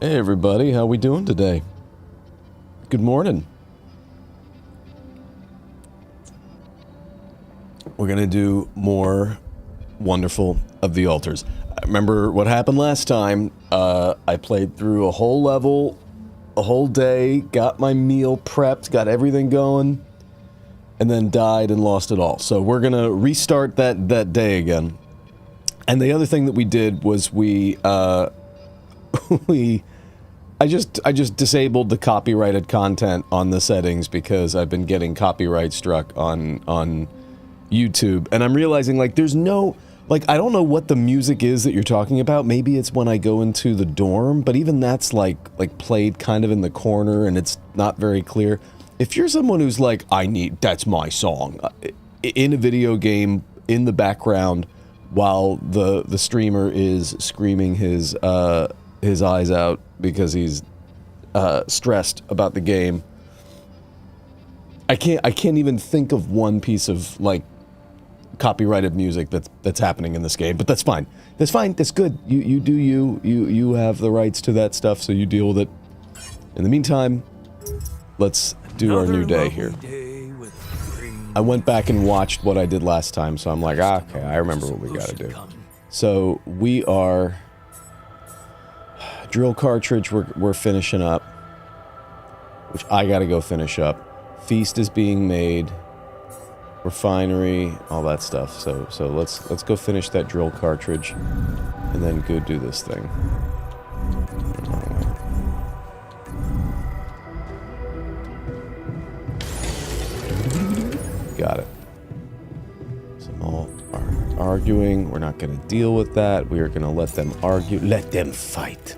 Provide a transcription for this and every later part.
Hey everybody, how we doing today? Good morning. We're gonna do more Wonderful of the Altars. I remember what happened last time. I played through a whole level, a whole day, got my meal prepped, got everything going, and then died and lost it all. So we're gonna restart that day again. And the other thing that we did was I just disabled the copyrighted content on the settings because I've been getting copyright struck on YouTube, and I'm realizing, like, there's no, like, I don't know what the music is that you're talking about. Maybe it's when I go into the dorm, but even that's like played kind of in the corner and it's not very clear. If you're someone who's like, that's my song in a video game in the background while the streamer is screaming his eyes out because he's stressed about the game. I can't even think of one piece of, like, copyrighted music that's happening in this game, but that's fine. That's fine. That's good. You do you have the rights to that stuff, so you deal with it. In the meantime, let's do our new day here. I went back and watched what I did last time, so I'm like, okay, I remember what we gotta do. So we are drill cartridge. We're finishing up, which I gotta go finish up. Feast is being made. Refinery, all that stuff. So let's go finish that drill cartridge, and then go do this thing. Got it. So all are arguing. We're not going to deal with that. We are going to let them argue. Let them fight.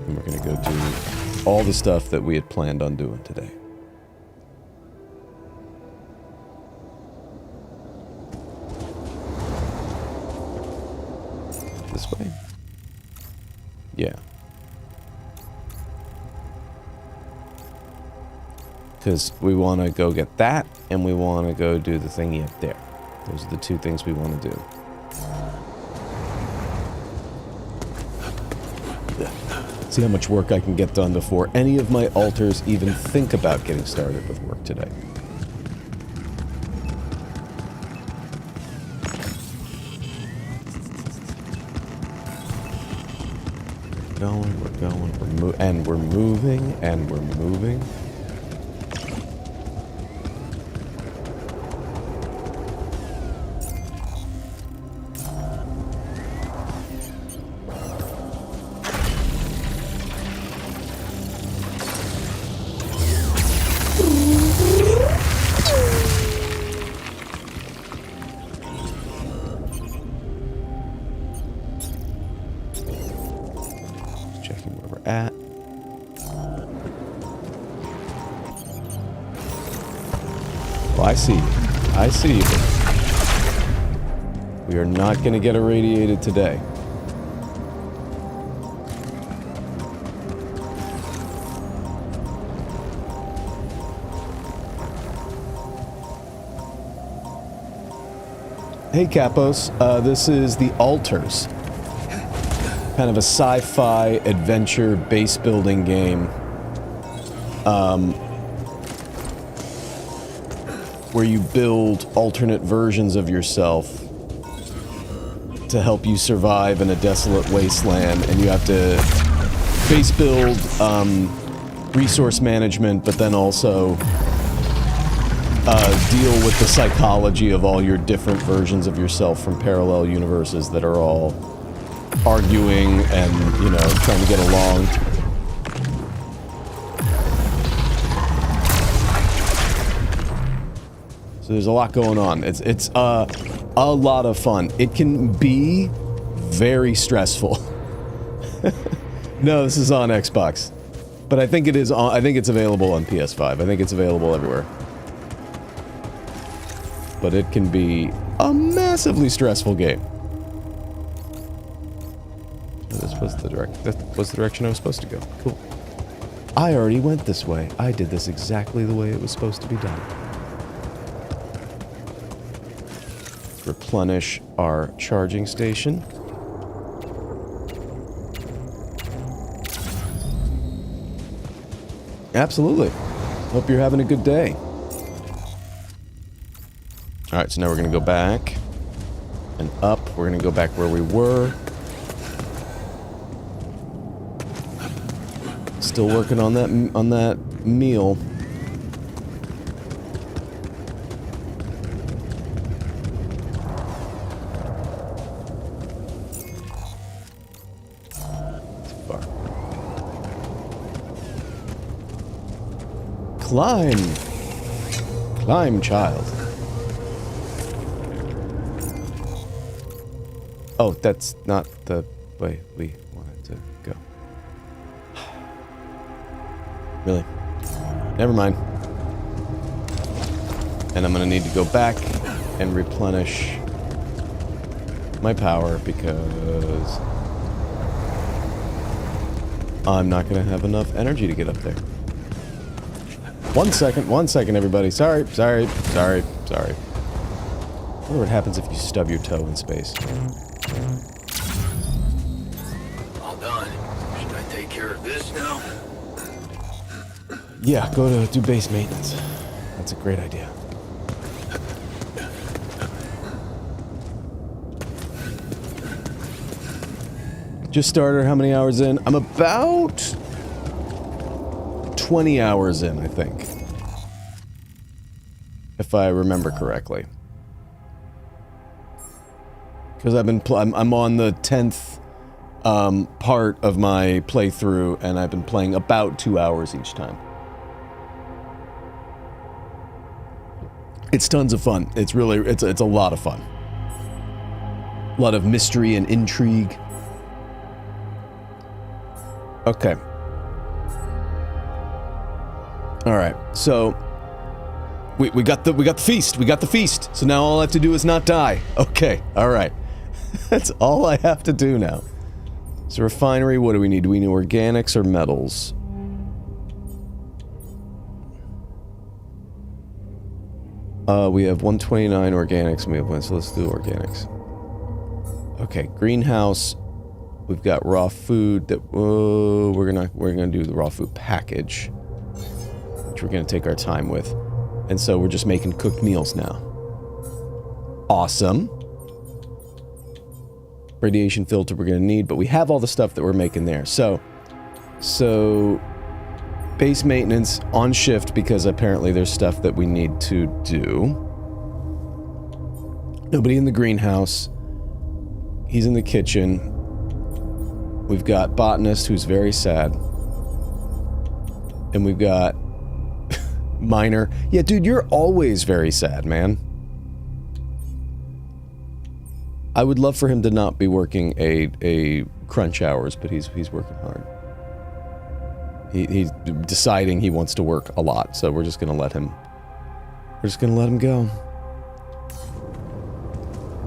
And we're going to go do all the stuff that we had planned on doing today. This way? Yeah. Because we want to go get that, and we want to go do the thingy up there. Those are the two things we want to do. See how much work I can get done before any of my altars even think about getting started with work today. We're moving, and we're moving. Checking where we're at. Well, I see you. I see you. We are not going to get irradiated today. Hey, Capos. This is The Altars. Kind of a sci-fi adventure base building game. Where you build alternate versions of yourself to help you survive in a desolate wasteland, and you have to base build resource management, but then also deal with the psychology of all your different versions of yourself from parallel universes that are all arguing and, you know, trying to get along. So there's a lot going on. It's a lot of fun. It can be very stressful. No, this is on Xbox, but I think it is on. I think it's available on PS5. I think it's available everywhere. But it can be a massively stressful game. This was the direction I was supposed to go. Cool. I already went this way. I did this exactly the way it was supposed to be done. Replenish our charging station. Absolutely. Hope you're having a good day. Alright, so now we're going to go back. And up. We're going to go back where we were. Still working on that meal. Climb! Climb, child. Oh, that's not the way we wanted to go. Really? Never mind. And I'm gonna need to go back and replenish my power because I'm not gonna have enough energy to get up there. One second, everybody. Sorry. I wonder what happens if you stub your toe in space. All done. Should I take care of this now? Yeah, go to do base maintenance. That's a great idea. Just started, how many hours in? I'm about 20 hours in, I think. If I remember correctly. Because I've been I'm on the 10th part of my playthrough, and I've been playing about 2 hours each time. It's tons of fun. It's really, it's a lot of fun. A lot of mystery and intrigue. Okay. Alright, so we got the feast. We got the feast. So now all I have to do is not die. Okay, alright. That's all I have to do now. So refinery, what do we need? Do we need organics or metals? We have 129 organics and we have one, so let's do organics. Okay, greenhouse. We've got raw food that we're gonna do the raw food package, which we're gonna take our time with. And so we're just making cooked meals now. Awesome. Radiation filter we're gonna need, but we have all the stuff that we're making there. So base maintenance on shift because apparently there's stuff that we need to do. Nobody in the greenhouse. He's in the kitchen. We've got botanist who's very sad. And we've got miner. Yeah, dude, you're always very sad, man. I would love for him to not be working a crunch hours, but he's working hard. He's deciding he wants to work a lot, so we're just gonna let him. We're just gonna let him go.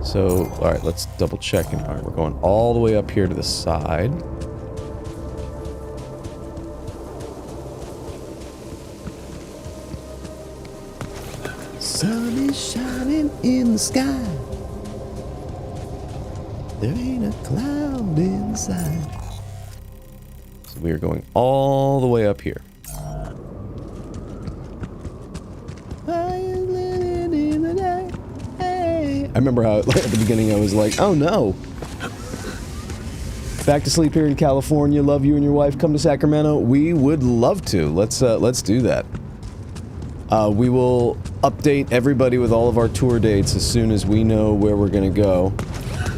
So, all right, let's double check. All right, we're going all the way up here to the side. Sun is shining in the sky. There ain't a cloud inside. So we are going all the way up here. I remember how, like, at the beginning I was like, oh no. Back to sleep here in California. Love you and your wife. Come to Sacramento. We would love to. Let's do that. We will update everybody with all of our tour dates as soon as we know where we're gonna go.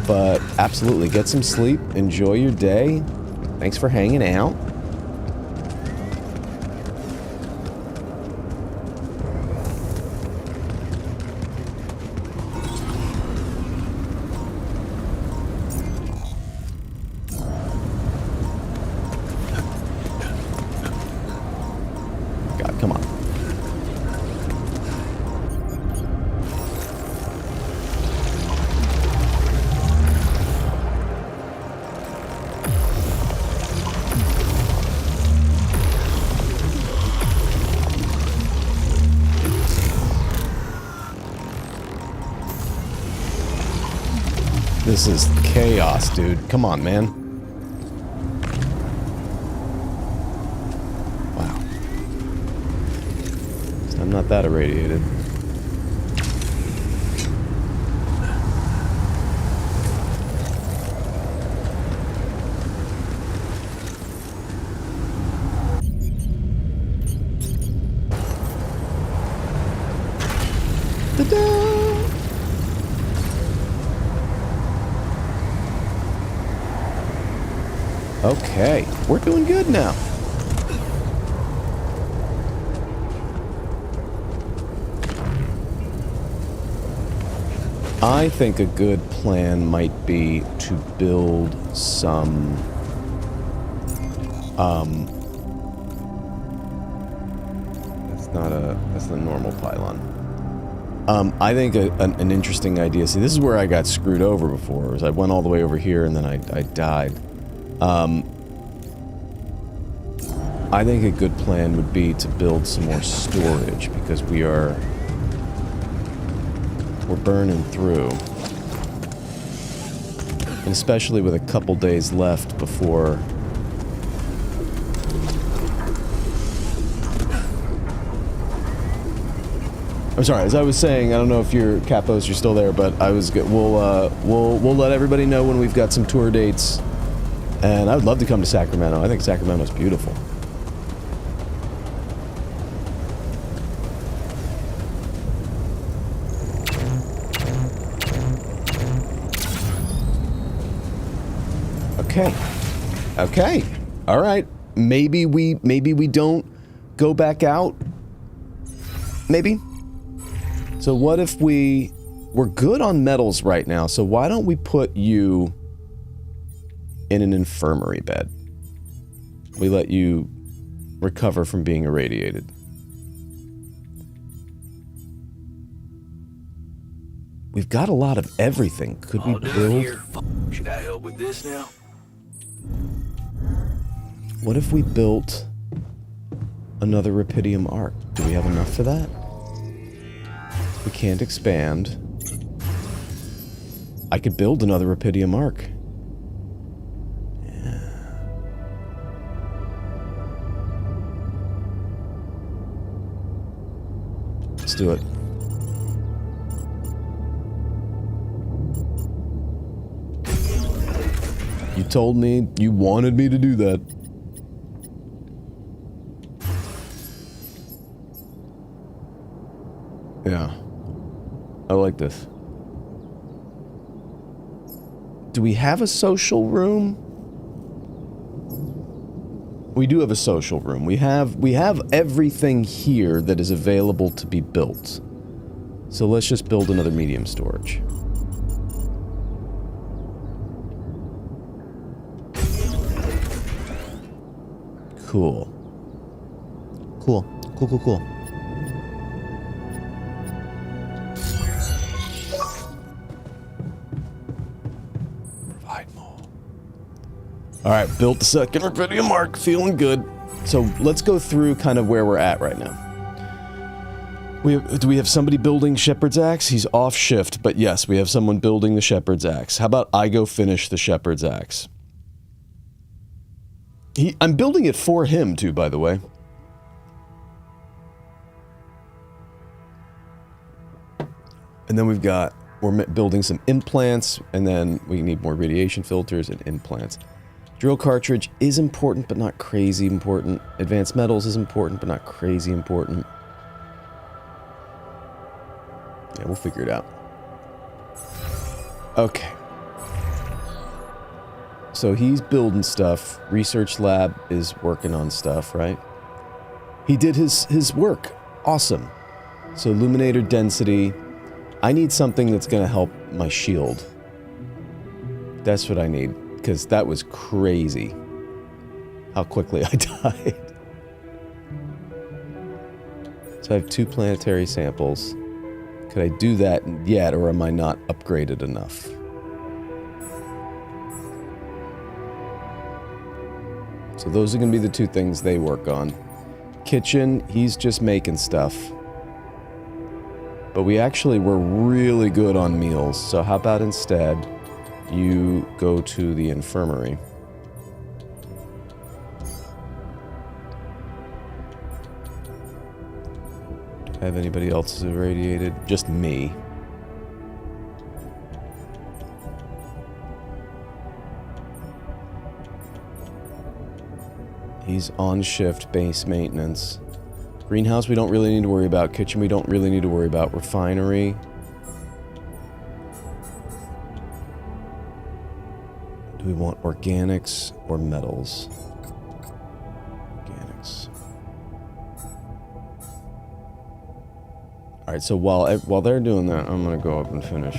But absolutely, get some sleep. Enjoy your day. Thanks for hanging out. God, come on. This is chaos, dude. Come on, man. Wow. not that irradiated. Okay, we're doing good now. I think a good plan might be to build some that's the normal pylon. I think an interesting idea. See, this is where I got screwed over before. Was I went all the way over here and then I died. I think a good plan would be to build some more storage because we're burning through. And especially with a couple days left before I'm sorry, as I was saying, I don't know if you're Capos, you're still there, but I was good. We'll let everybody know when we've got some tour dates. And I would love to come to Sacramento. I think Sacramento's beautiful. Okay. Okay. All right. Maybe we don't go back out. Maybe. So what if we're good on metals right now, so why don't we put you in an infirmary bed? We let you recover from being irradiated. We've got a lot of everything. Could we build? Should I help with this now? What if we built another Rapidium Arc? Do we have enough for that? We can't expand. I could build another Rapidium Arc. Yeah. Let's do it. You told me you wanted me to do that. Yeah. I like this. Do we have a social room? We do have a social room. We have everything here that is available to be built. So let's just build another medium storage. Cool. Cool. Cool, cool, cool. Alright, built the second Rapidium Arc, feeling good. So let's go through kind of where we're at right now. Do we have somebody building Shepherd's Axe? He's off shift, but yes, we have someone building the Shepherd's Axe. How about I go finish the Shepherd's Axe? I'm building it for him too, by the way. And then we're building some implants, and then we need more radiation filters and implants. Drill cartridge is important, but not crazy important. Advanced metals is important, but not crazy important. Yeah, we'll figure it out. Okay. So he's building stuff. Research lab is working on stuff, right? He did his work. Awesome. So illuminator density. I need something that's going to help my shield. That's what I need. Because that was crazy how quickly I died. So I have 2 planetary samples. Could I do that yet, or am I not upgraded enough? So those are going to be the 2 things they work on. Kitchen, he's just making stuff. But we're really good on meals. So how about instead you go to the infirmary. Have anybody else irradiated? Just me. He's on shift, base maintenance. Greenhouse we don't really need to worry about. Kitchen we don't really need to worry about. Refinery. Do we want organics or metals? Organics. Alright, so while they're doing that, I'm gonna go up and finish.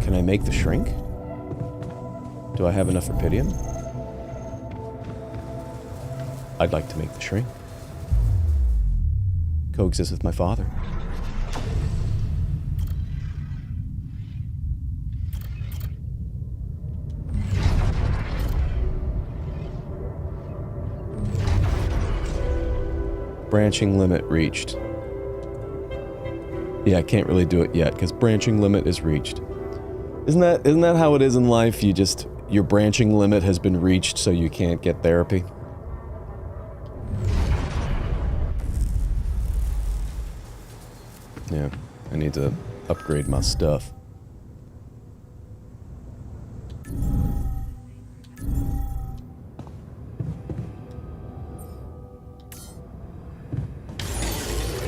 Can I make the shrink? Do I have enough rupidium? I'd like to make the shrink. Coexist with my father. Branching limit reached. Yeah, I can't really do it yet because branching limit is reached. Isn't that how it is in life? Your branching limit has been reached, so you can't get therapy. Yeah, I need to upgrade my stuff.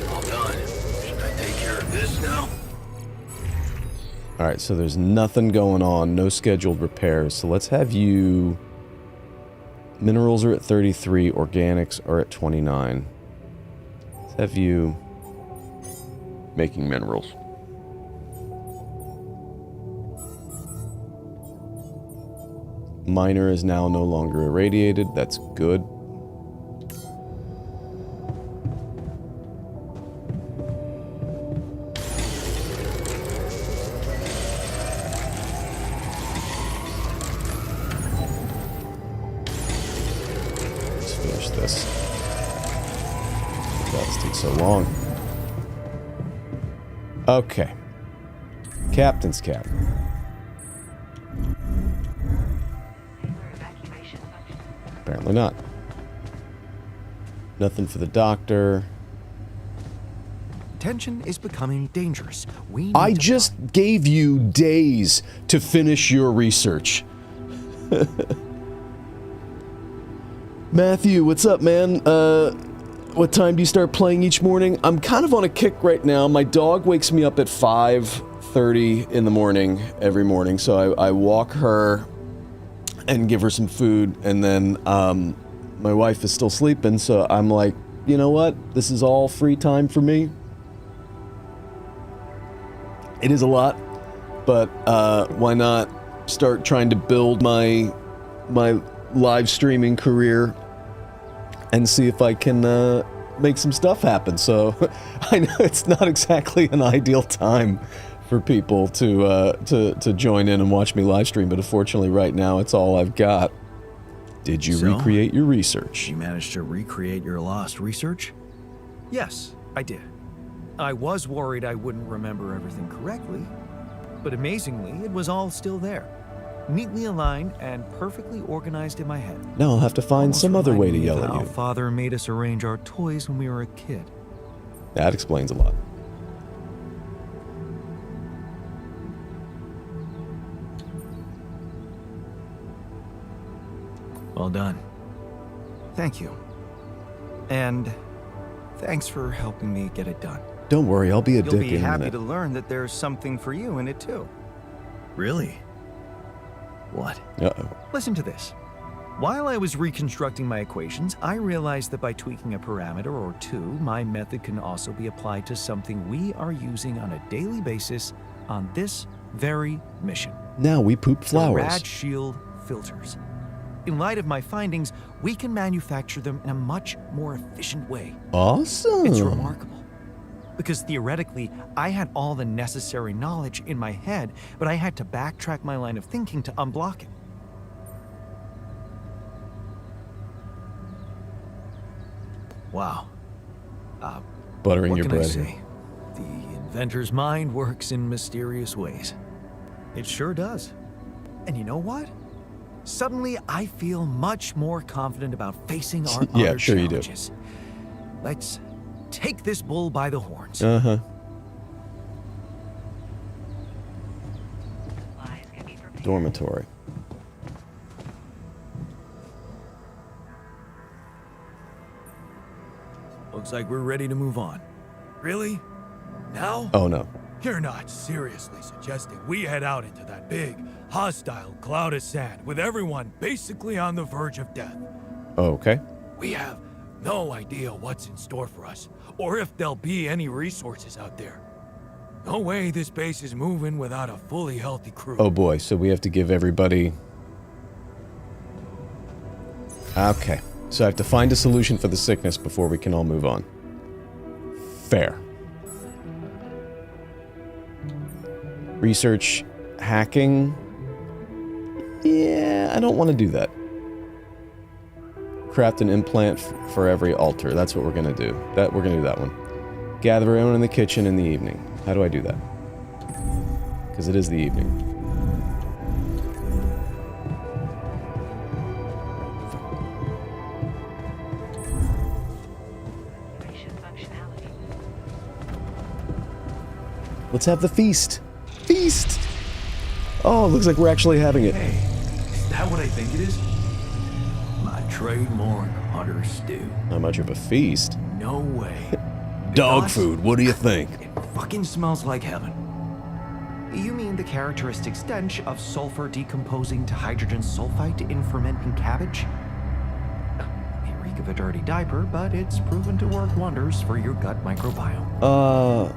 All done. Should I take care of this now? Alright, so there's nothing going on, no scheduled repairs, so let's have you... Minerals are at 33, organics are at 29. Let's have you... making minerals. Miner is now no longer irradiated, that's good. So long. Okay. Captain's cap. Apparently not. Nothing for the doctor. Tension is becoming dangerous. I just gave you days to finish your research. Matthew, what's up, man? What time do you start playing each morning? I'm kind of on a kick right now. My dog wakes me up at 5:30 in the morning every morning, so I walk her and give her some food, and then my wife is still sleeping, so I'm like, you know what? This is all free time for me. It is a lot, but why not start trying to build my live streaming career and see if I can make some stuff happen. So I know it's not exactly an ideal time for people to join in and watch me live stream, but unfortunately right now it's all I've got. Did you recreate your research? You managed to recreate your lost research? Yes, I did. I was worried I wouldn't remember everything correctly, but amazingly, it was all still there. Neatly aligned and perfectly organized in my head. Now I'll have to find some other way to yell at you. How Father made us arrange our toys when we were a kid. That explains a lot. Well done. Thank you. And thanks for helping me get it done. Don't worry, I'll be a dick in a minute. You'll be happy to learn that there's something for you in it too. Really? What? Uh-oh. Listen to this. While I was reconstructing my equations, I realized that by tweaking a parameter or two, my method can also be applied to something we are using on a daily basis on this very mission. Now we poop flowers. The Rad Shield filters. In light of my findings, we can manufacture them in a much more efficient way. Awesome. It's remarkable. Because theoretically, I had all the necessary knowledge in my head, but I had to backtrack my line of thinking to unblock it. Wow. Buttering your bread. What can I say? The inventor's mind works in mysterious ways. It sure does. And you know what? Suddenly, I feel much more confident about facing our Yeah, other sure you do. challenges. Let's take this bull by the horns. Uh-huh. Dormitory. Looks like we're ready to move on. Really? Now? Oh, no. You're not seriously suggesting we head out into that big, hostile cloud of sand with everyone basically on the verge of death. Okay. We have no idea what's in store for us, or if there'll be any resources out there. No way this base is moving without a fully healthy crew. Oh, boy. So we have to give everybody... Okay. So I have to find a solution for the sickness before we can all move on. Fair. Research hacking. Yeah, I don't want to do that. Craft an implant for every altar. That's what we're going to do. We're going to do that one. Gather everyone in the kitchen in the evening. How do I do that? Because it is the evening. Let's have the feast. Feast! Oh, it looks like we're actually having it. Hey, is that what I think it is? My trademark hunter stew. Not much of a feast. No way. Dog Boss, food, what do you think? It fucking smells like heaven. You mean the characteristic stench of sulfur decomposing to hydrogen sulfite in fermenting cabbage? May reek of a dirty diaper, but it's proven to work wonders for your gut microbiome.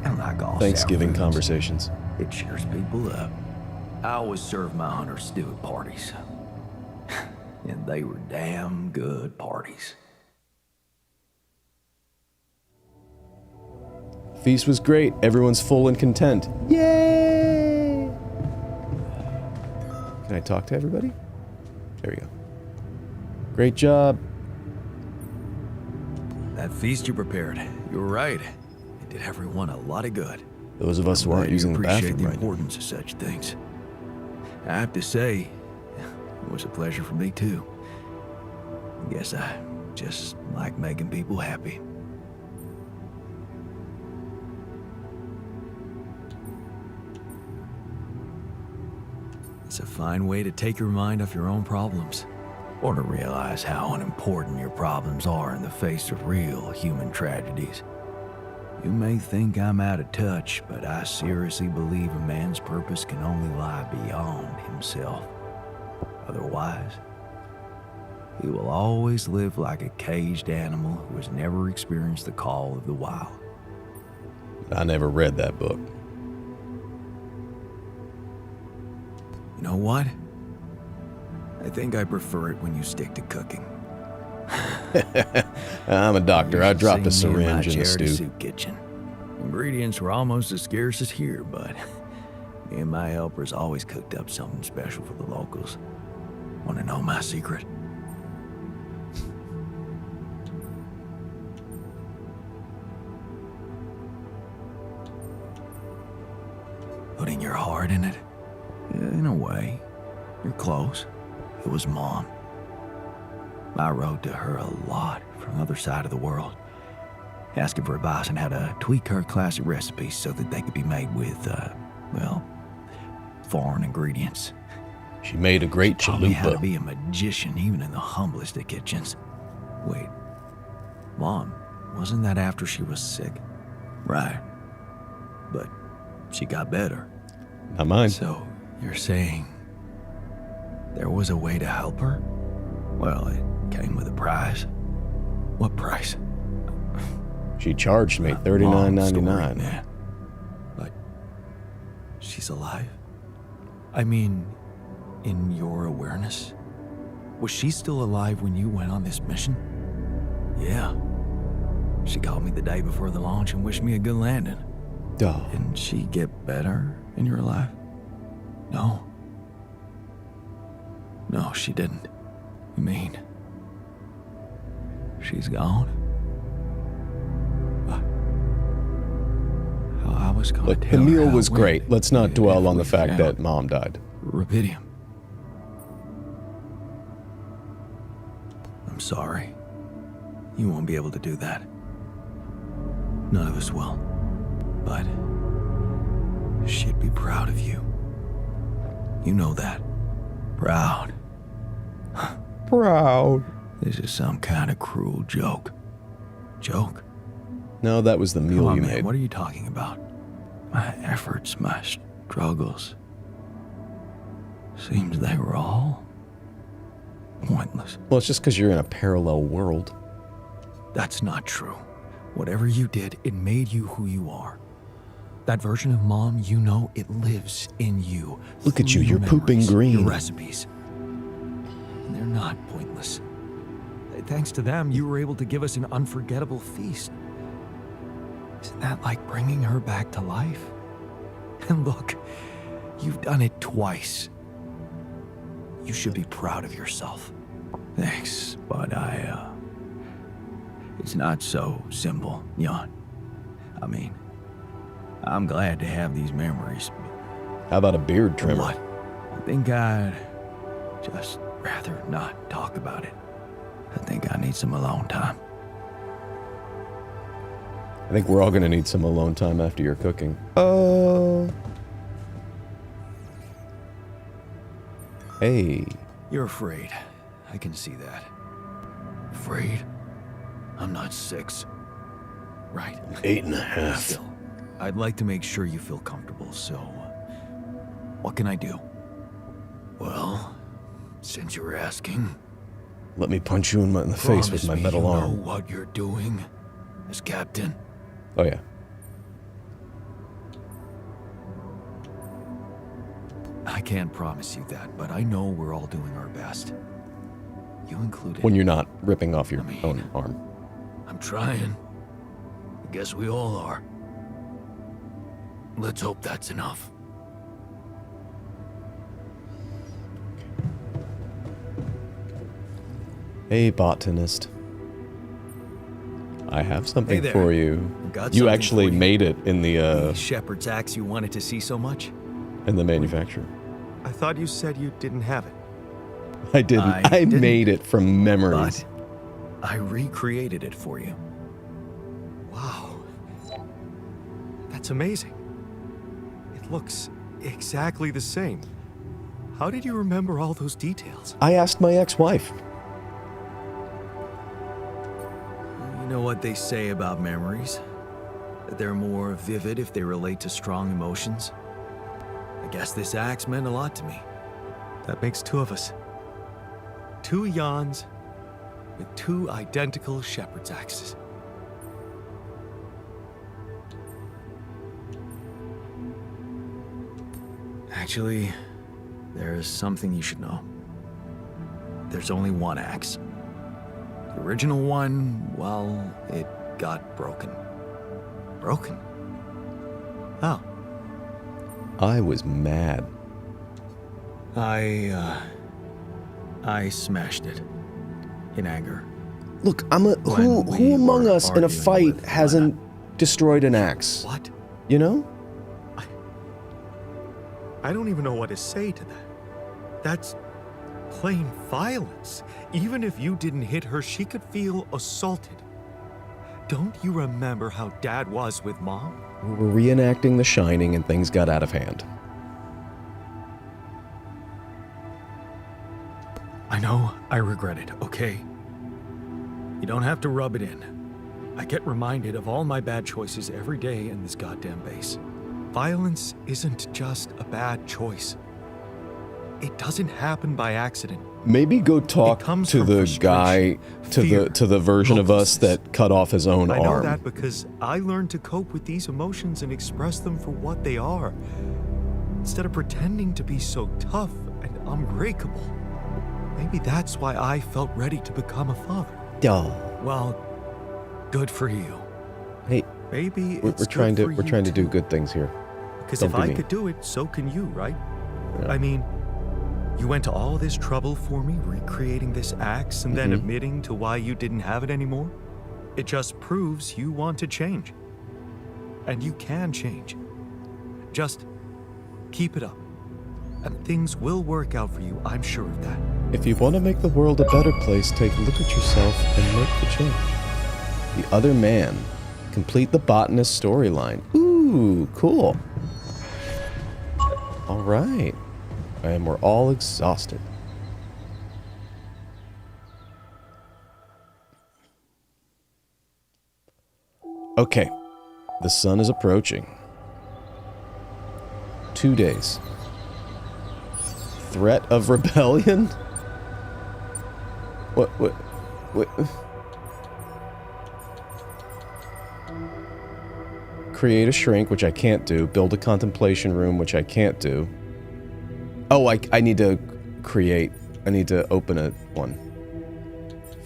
And like all Thanksgiving sour foods, conversations. it cheers people up. I always serve my hunter stew at parties. And they were damn good parties. Feast was great. Everyone's full and content. Yay! Can I talk to everybody? There we go. Great job. That feast you prepared, you were right. It did everyone a lot of good. Those of us who Glad aren't you using the appreciate bathroom the right now. importance of such things. I have to say, it was a pleasure for me too. I guess I just like making people happy. It's a fine way to take your mind off your own problems, or to realize how unimportant your problems are in the face of real human tragedies. You may think I'm out of touch, but I seriously believe a man's purpose can only lie beyond himself. Otherwise, he will always live like a caged animal who has never experienced the call of the wild. I never read that book. You know what? I think I prefer it when you stick to cooking. I'm a doctor. I dropped a See me in my syringe in the charity stew. soup kitchen. Ingredients were almost as scarce as here, but me and my helpers always cooked up something special for the locals. Want to know my secret? Putting your heart in it? In a way, you're close. It was Mom. I wrote to her a lot from the other side of the world, asking for advice on how to tweak her classic recipes so that they could be made with, well, foreign ingredients. She made a great Taught me how to chalupa. be a magician even in the humblest of kitchens. Wait, Mom, wasn't that after she was sick? Right. But she got better. Not mine. So, you're saying there was a way to help her? Well, it came with a price. What price? She charged me Long story, $39.99. man. But she's alive? I mean, in your awareness? Was she still alive when you went on this mission? Yeah. She called me the day before the launch and wished me a good landing. Duh. Didn't she get better in your life? No. No, she didn't. You mean she's gone? I was going Look, to the tell her meal how was it went great. Let's not if dwell on we the fact found that Mom died. Rubidium. I'm sorry. You won't be able to do that. None of us will. But she'd be proud of you. You know that. Proud. Proud. This is some kind of cruel joke. Joke? No, that was the Come meal on, you man, made. what are you talking about? My efforts, my struggles. Seems they were all pointless. Well, it's just because you're in a parallel world. That's not true. Whatever you did, it made you who you are. That version of Mom, you know, it lives in you. Look at through you, your you're pooping memories, green. Your recipes. And they're not pointless. Thanks to them, you were able to give us an unforgettable feast. Isn't that like bringing her back to life? And look, you've done it twice. You should be proud of yourself. Thanks, but it's not so simple, Jan. I mean, I'm glad to have these memories. How about a beard But trimmer? what? I think I'd just rather not talk about it. I think I need some alone time. I think we're all going to need some alone time after your cooking. Oh. Hey. You're afraid. I can see that. Afraid? I'm not 6. Right. 8.5. Still, I'd like to make sure you feel comfortable, so what can I do? Well, since you were asking, Let me punch you in the face with promise my me metal you arm. know what you're doing as captain. Oh, yeah. I can't promise you that, but I know we're all doing our best. You included. When you're not ripping off your I mean- own arm. I'm trying. I guess we all are. Let's hope that's enough. Hey, botanist. I have something Hey there. for you. Got You something actually for you. made it in The shepherd's axe you wanted to see so much? in the manufacturer. I thought you said you didn't have it. I didn't. I I didn't, made it from memories. But I recreated it for you. Wow. That's amazing. It looks exactly the same. How did you remember all those details? I asked my ex-wife. You know what they say about memories? That they're more vivid if they relate to strong emotions? I guess this axe meant a lot to me. That makes 2 of us. 2 Jans with 2 identical shepherd's axes. Actually, there's something you should know. There's only one axe. The original one, well, it got broken. Broken? How? I was mad. I smashed it. In anger. Look, I'm a When who we among were us in a arguing fight with hasn't destroyed an axe? What? You know? I don't even know what to say to that. That's plain violence. Even if you didn't hit her, she could feel assaulted. Don't you remember how Dad was with Mom? We were reenacting The Shining and things got out of hand. I know I regret it, okay? You don't have to rub it in. I get reminded of all my bad choices every day in this goddamn base. Violence isn't just a bad choice. It doesn't happen by accident. Maybe go talk comes to from the guy frustration, to the version of us hopelessness. that cut off his own I know arm. that because I learned to cope with these emotions and express them for what they are, instead of pretending to be so tough and unbreakable. Maybe that's why I felt ready to become a father. Oh. Well, good for you. Hey, Maybe we're it's trying good to for we're you trying to do too. good things here. Because Don't if be I mean. could do it, so can you, right? Yeah. I mean, you went to all this trouble for me, recreating this axe, and then Mhm. admitting to why you didn't have it anymore? It just proves you want to change. And you can change. Just keep it up. And things will work out for you, I'm sure of that. If you want to make the world a better place, take a look at yourself and make the change. The Other Man. Complete the botanist storyline. Ooh, cool. All right. And we're all exhausted. Okay. The sun is approaching. 2 days. Threat of rebellion? What? Create a shrink, which I can't do. Build a contemplation room, which I can't do. Oh, I need to create. I need to open one.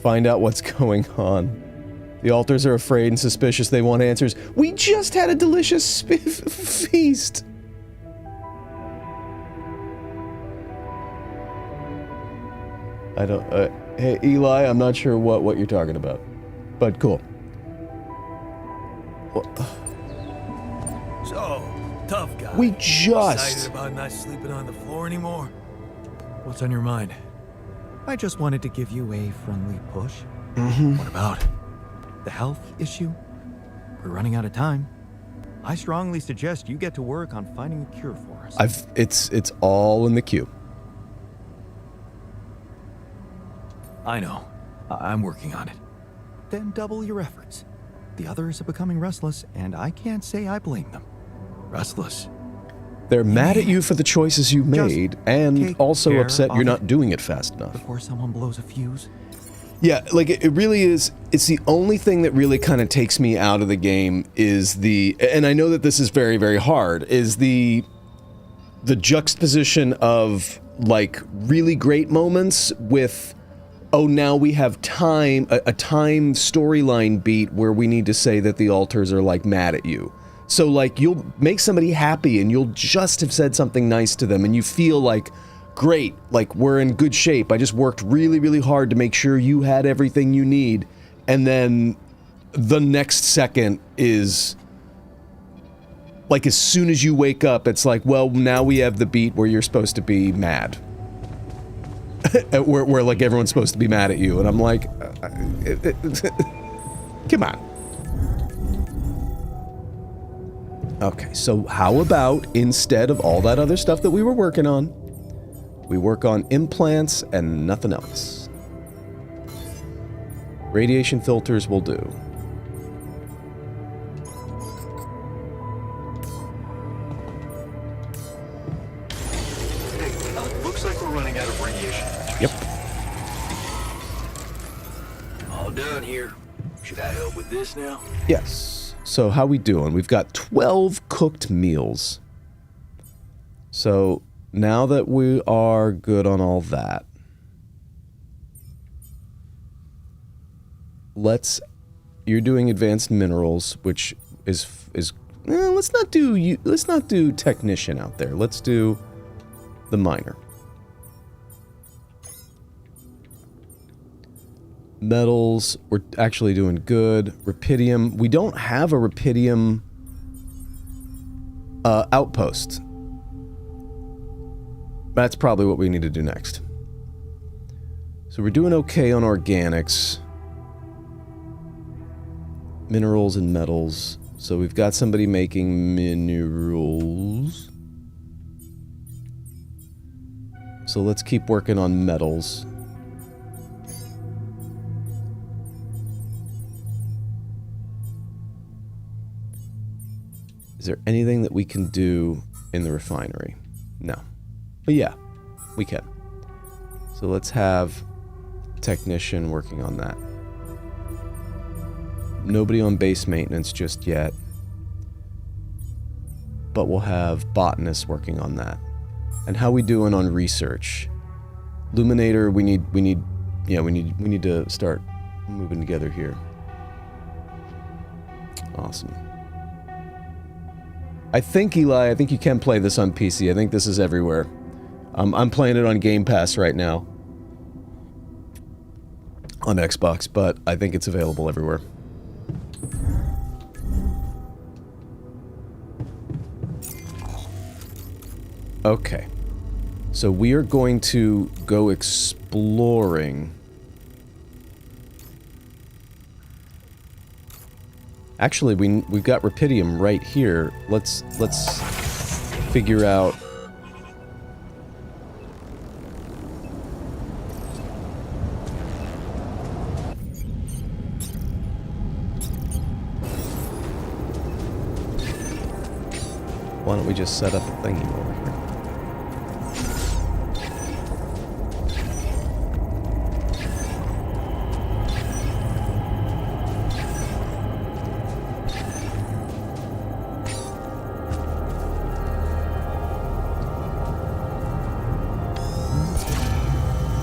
Find out what's going on. The altars are afraid and suspicious. They want answers. We just had a delicious feast. I don't, hey, Eli, I'm not sure what you're talking about. But cool. So, tough guy. We just... Excited about not sleeping on the floor anymore? What's on your mind? I just wanted to give you a friendly push. What about? The health issue? We're running out of time. I strongly suggest you get to work on finding a cure for us. It's all in the queue. I know. I'm working on it. Then double your efforts. The others are becoming restless, and I can't say I blame them. Restless. They're mad at you for the choices you made, and take also care upset of you're it not doing it fast enough. Before someone blows a fuse. Yeah, like it really is. It's the only thing that really kind of takes me out of the game is and I know that this is very, very hard, is the juxtaposition of like really great moments with, oh, now we have time, a time storyline beat where we need to say that the altars are like mad at you. So like you'll make somebody happy and you'll just have said something nice to them and you feel like, great, like we're in good shape. I just worked really, really hard to make sure you had everything you need. And then the next second is like as soon as you wake up, it's like, well, now we have the beat where you're supposed to be mad. where like everyone's supposed to be mad at you. And I'm like, come on. Okay, so how about instead of all that other stuff that we were working on, we work on implants and nothing else. Radiation filters will do. Hey, looks like we're running out of radiation. Yep. All done here. Should I help with this now? Yes. So how we doing? We've got 12 cooked meals. So now that we are good on all that, you're doing advanced minerals, which is let's not do technician out there. Let's do the miner. Metals, we're actually doing good. Rupidium, we don't have a rupidium outpost. That's probably what we need to do next. So we're doing okay on organics. Minerals and metals. So we've got somebody making minerals. So let's keep working on metals. Is there anything that we can do in the refinery? No. But yeah, we can. So let's have technician working on that. Nobody on base maintenance just yet. But we'll have botanists working on that. And how we doing on research? Luminator, we need to start moving together here. Awesome. I think, Eli, you can play this on PC. I think this is everywhere. I'm playing it on Game Pass right now. On Xbox, but I think it's available everywhere. Okay. So we are going to go exploring. Actually, we've got Rapidium right here. Let's figure out. Why don't we just set up a thingy over here?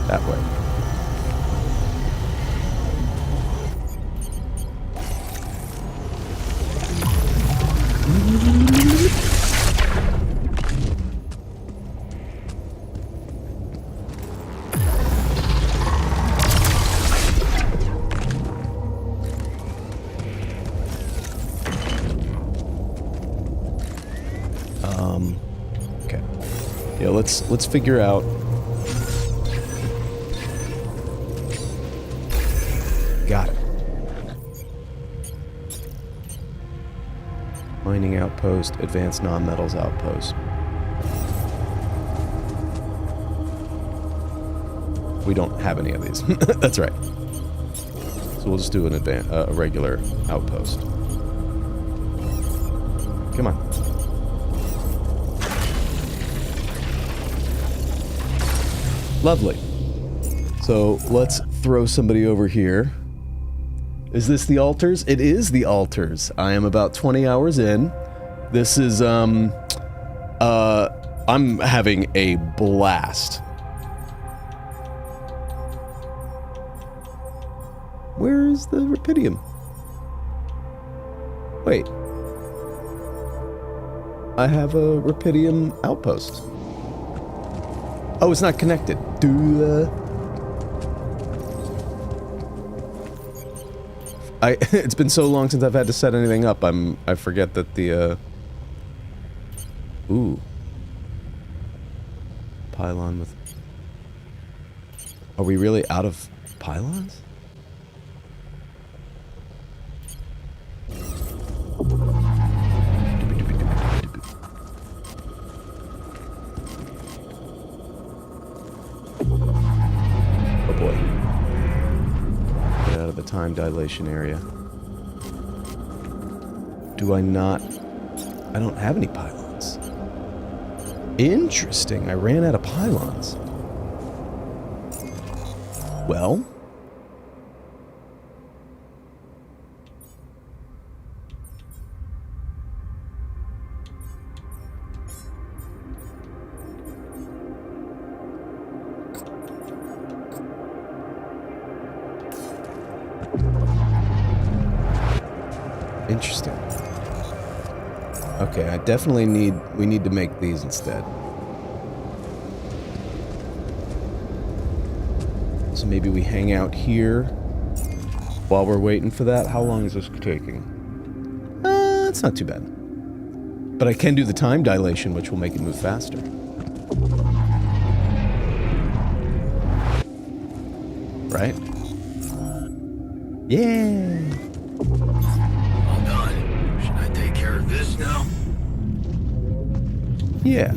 That way. Okay. Yeah, let's figure out. Got it. Mining outpost, advanced non-metals outpost. We don't have any of these. That's right. So we'll just do an a regular outpost. Come on. Lovely. So let's throw somebody over here. Is this the altars? It is the altars. I am about 20 hours in. This is, I'm having a blast. Where is the Rapidium? Wait. I have a Rapidium outpost. Oh, it's not connected. It's been so long since I've had to set anything up. I forget that the ooh. Pylon with. Are we really out of pylons? Oh boy. Get out of the time dilation area. Do I not? I don't have any pylons. Interesting. I ran out of pylons. Well. Interesting. Okay, I definitely we need to make these instead. So maybe we hang out here while we're waiting for that. How long is this taking? It's not too bad. But I can do the time dilation, which will make it move faster. Right? Yeah! All done. Should I take care of this now? Yeah.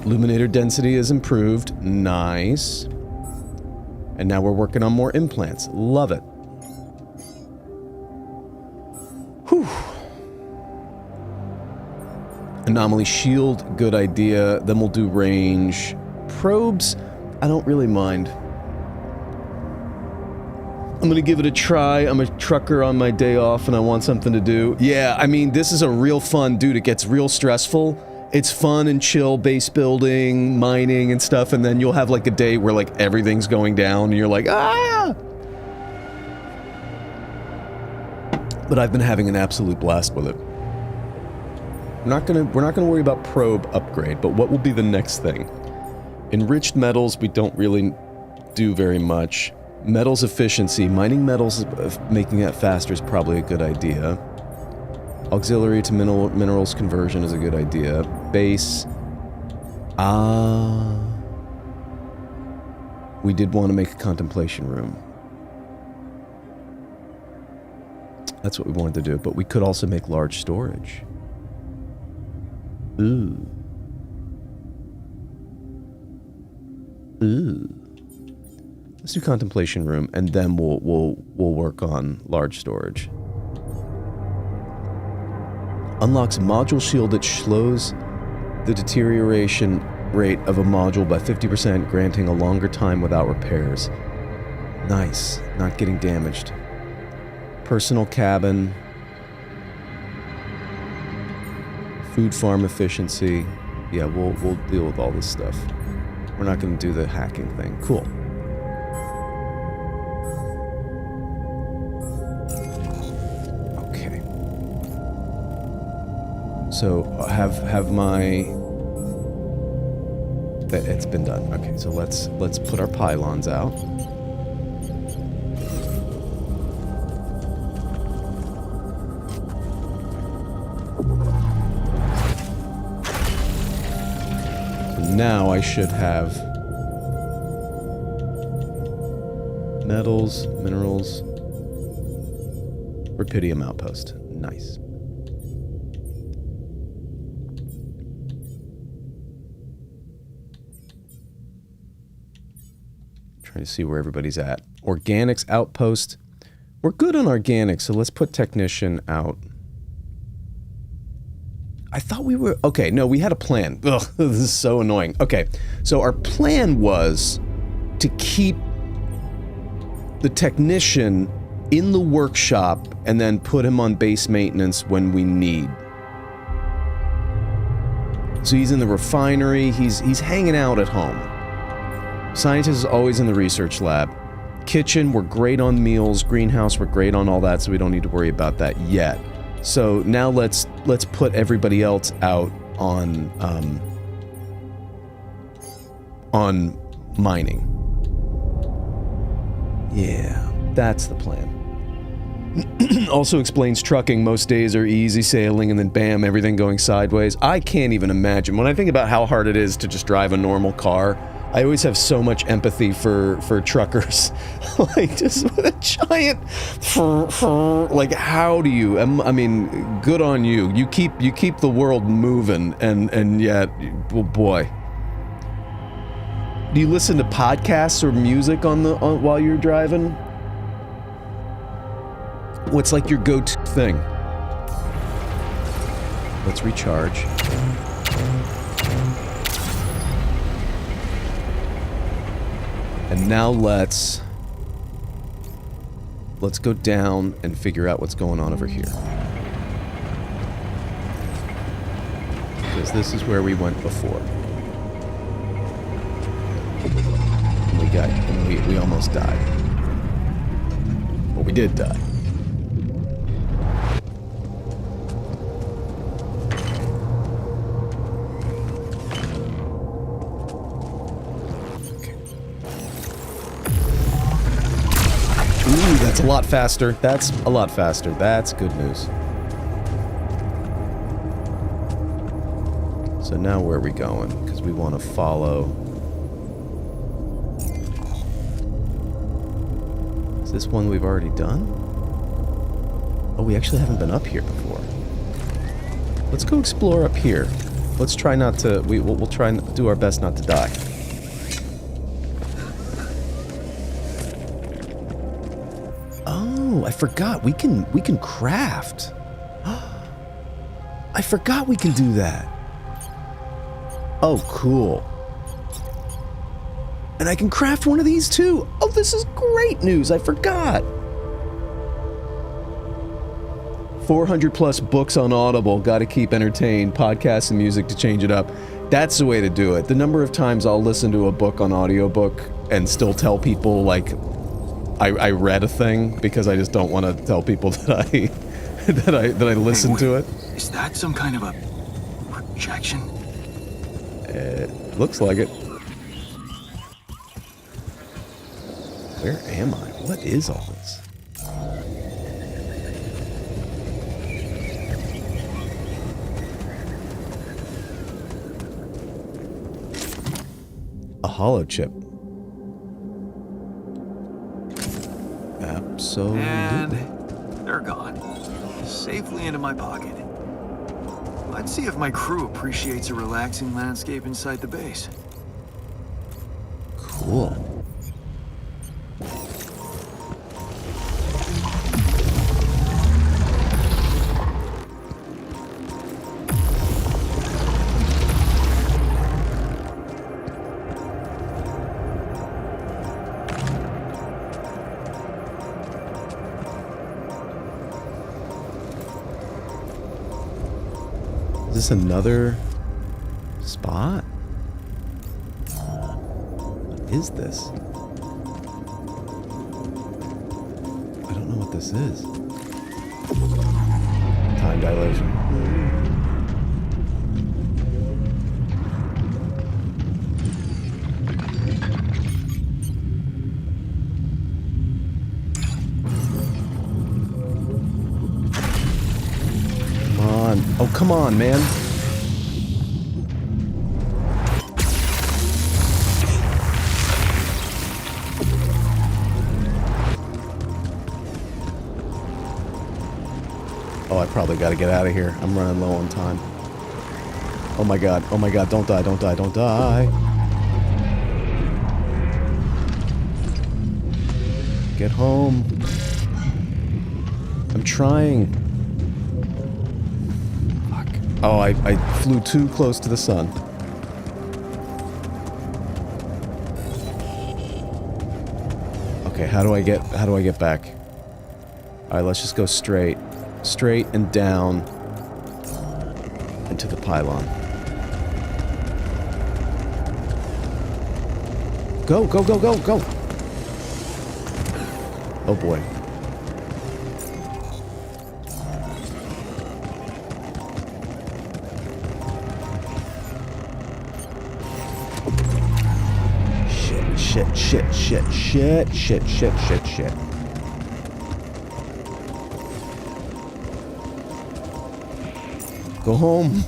Illuminator density is improved. Nice. And now we're working on more implants. Love it. Whew. Anomaly shield, good idea. Then we'll do range. Probes, I don't really mind. I'm gonna give it a try. I'm a trucker on my day off and I want something to do. Yeah, I mean, this is a real fun, dude. It gets real stressful. It's fun and chill, base building, mining and stuff, and then you'll have like a day where like everything's going down and you're like, ah! But I've been having an absolute blast with it. We're not gonna worry about probe upgrade, but what will be the next thing? Enriched metals, we don't really do very much. Metals efficiency. Mining metals, making that faster is probably a good idea. Auxiliary to minerals conversion is a good idea. Base. We did want to make a contemplation room. That's what we wanted to do, but we could also make large storage. Ooh. Ooh. Let's do contemplation room, and then we'll work on large storage. Unlocks module shield that slows the deterioration rate of a module by 50%, granting a longer time without repairs. Nice. Not getting damaged. Personal cabin. Food farm efficiency. Yeah, we'll deal with all this stuff. We're not going to do the hacking thing. Cool. Okay. So have my... It's been done. Okay, so let's put our pylons out. Now I should have metals, minerals, Rapidium outpost. Nice. Trying to see where everybody's at. Organics outpost. We're good on organics, so let's put technician out. I thought we were... Okay, no, we had a plan. Ugh, this is so annoying. Okay, so our plan was to keep the technician in the workshop and then put him on base maintenance when we need. So he's in the refinery, he's hanging out at home. Scientist is always in the research lab. Kitchen, we're great on meals. Greenhouse, we're great on all that, so we don't need to worry about that yet. So now let's put everybody else out on mining. Yeah, that's the plan. Also explains trucking. Most days are easy sailing and then bam, everything going sideways. I can't even imagine. When I think about how hard it is to just drive a normal car, I always have so much empathy for truckers. Like, just with a giant... Like, how do you... I mean, good on you. You keep the world moving, and yet... Well, boy. Do you listen to podcasts or music while you're driving? What's like your go-to thing? Let's recharge. And now let's go down and figure out what's going on over here. Because this is where we went before. And we almost died. Well, we did die. Ooh, that's a lot faster. That's a lot faster. That's good news. So now where are we going? Because we want to follow... Is this one we've already done? Oh, we actually haven't been up here before. Let's go explore up here. Let's try not to... We'll try and do our best not to die. I forgot we can craft. I forgot we can do that. Oh, cool. And I can craft one of these too. Oh, this is great news. I forgot. 400 plus books on Audible. Got to keep entertained. Podcasts and music to change it up. That's the way to do it. The number of times I'll listen to a book on audiobook and still tell people like I read a thing because I just don't want to tell people that I listened to it. Is that some kind of a projection? It looks like it. Where am I? What is all this? A hollow chip. Absolutely. And they're gone. Safely into my pocket. Let's see if my crew appreciates a relaxing landscape inside the base. Cool. Is this another spot? What is this? I don't know what this is. Time dilation. Come on. Oh, come on, man. Oh, I probably got to get out of here. I'm running low on time. Oh my god. Oh my god. Don't die. Don't die. Don't die. Get home. I'm trying. Fuck. Oh, I flew too close to the sun. Okay, how do I get back? All right, let's just go straight and down into the pylon. Go, go, go, go, go. Oh boy. Shit. Go home.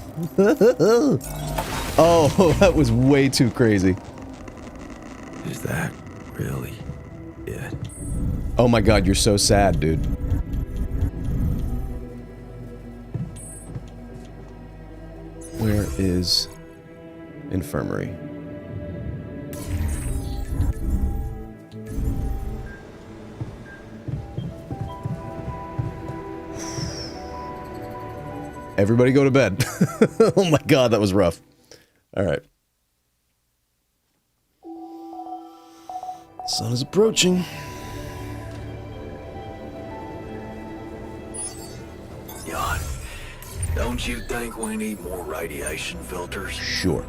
Oh, that was way too crazy. Is that really it? Oh my god, you're so sad, dude. Where is infirmary? Everybody go to bed. Oh my god, that was rough. Alright. Sun is approaching. Jan, don't you think we need more radiation filters? Sure.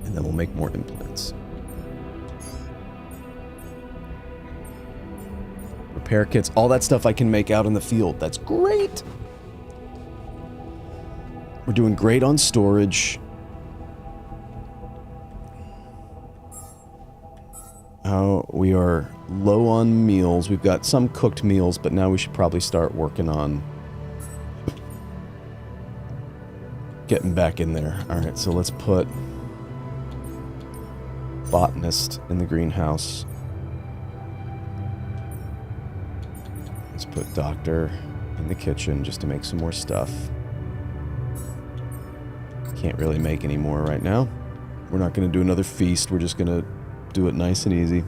And then we'll make more implants. Repair kits, all that stuff I can make out in the field. That's great! We're doing great on storage. We are low on meals. We've got some cooked meals, but now we should probably start working on getting back in there. Alright, so let's put botanist in the greenhouse. Let's put doctor in the kitchen just to make some more stuff. Can't really make any more right now. We're not going to do another feast. We're just going to do it nice and easy.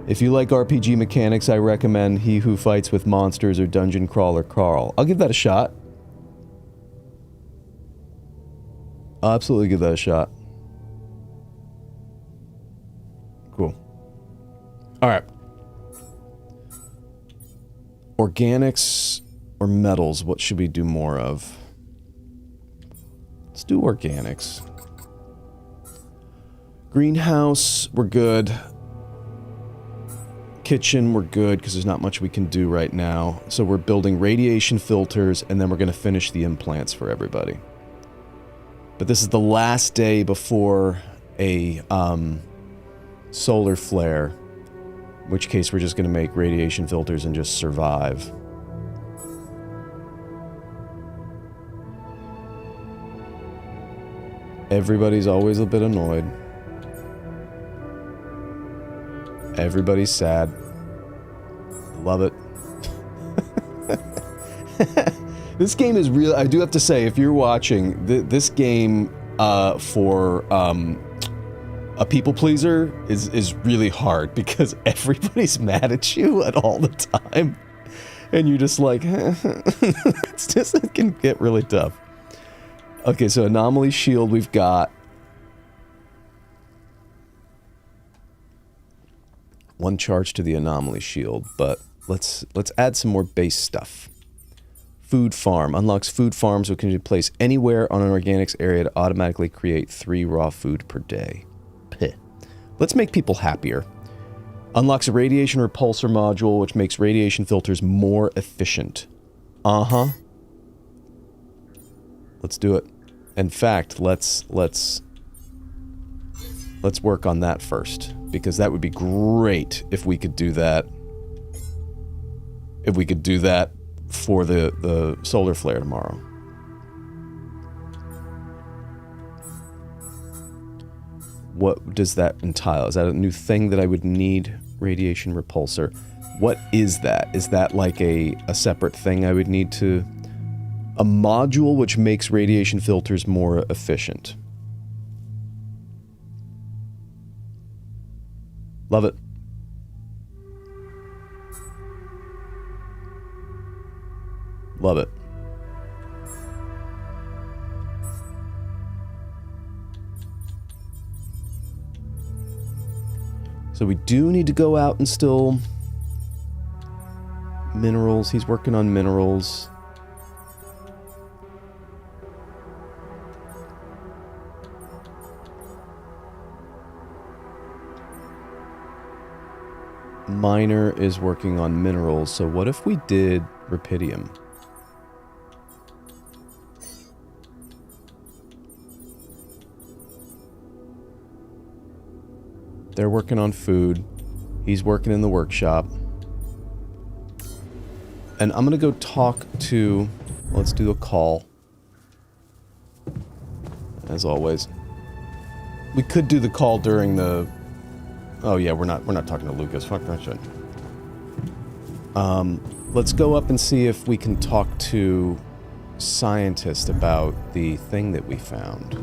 If you like RPG mechanics, I recommend He Who Fights with Monsters or Dungeon Crawler Carl. I'll give that a shot. I'll absolutely give that a shot. Cool. Alright. Organics or metals, what should we do more of? Let's do organics. Greenhouse, we're good. Kitchen, we're good because there's not much we can do right now. So we're building radiation filters, and then we're going to finish the implants for everybody. But this is the last day before a solar flare, in which case we're just going to make radiation filters and just survive. Everybody's always a bit annoyed. Everybody's sad. Love it. This game is real. I do have to say, if you're watching, this game for a people pleaser is really hard because everybody's mad at you at all the time, and you're just like, it can get really tough. Okay, so anomaly shield we've got. One charge to the anomaly shield, but let's add some more base stuff. Food farm unlocks food farms which can be placed anywhere on an organics area to automatically create 3 raw food per day. Peh. Let's make people happier. Unlocks a radiation repulsor module which makes radiation filters more efficient. Uh-huh. Let's do it. In fact, let's work on that first, because that would be great if we could do that. If we could do that for the solar flare tomorrow. What does that entail? Is that a new thing that I would need? Radiation repulsor. What is that? Is that like a separate thing I would need to... A module which makes radiation filters more efficient. Love it. Love it. So we do need to go out and still... Minerals. He's working on minerals. Miner is working on minerals, so what if we did rupidium? They're working on food. He's working in the workshop. And I'm gonna go talk to... Let's do a call. As always. We could do the call during the... Oh yeah, we're not talking to Lucas. Fuck that shit. Let's go up and see if we can talk to scientist about the thing that we found.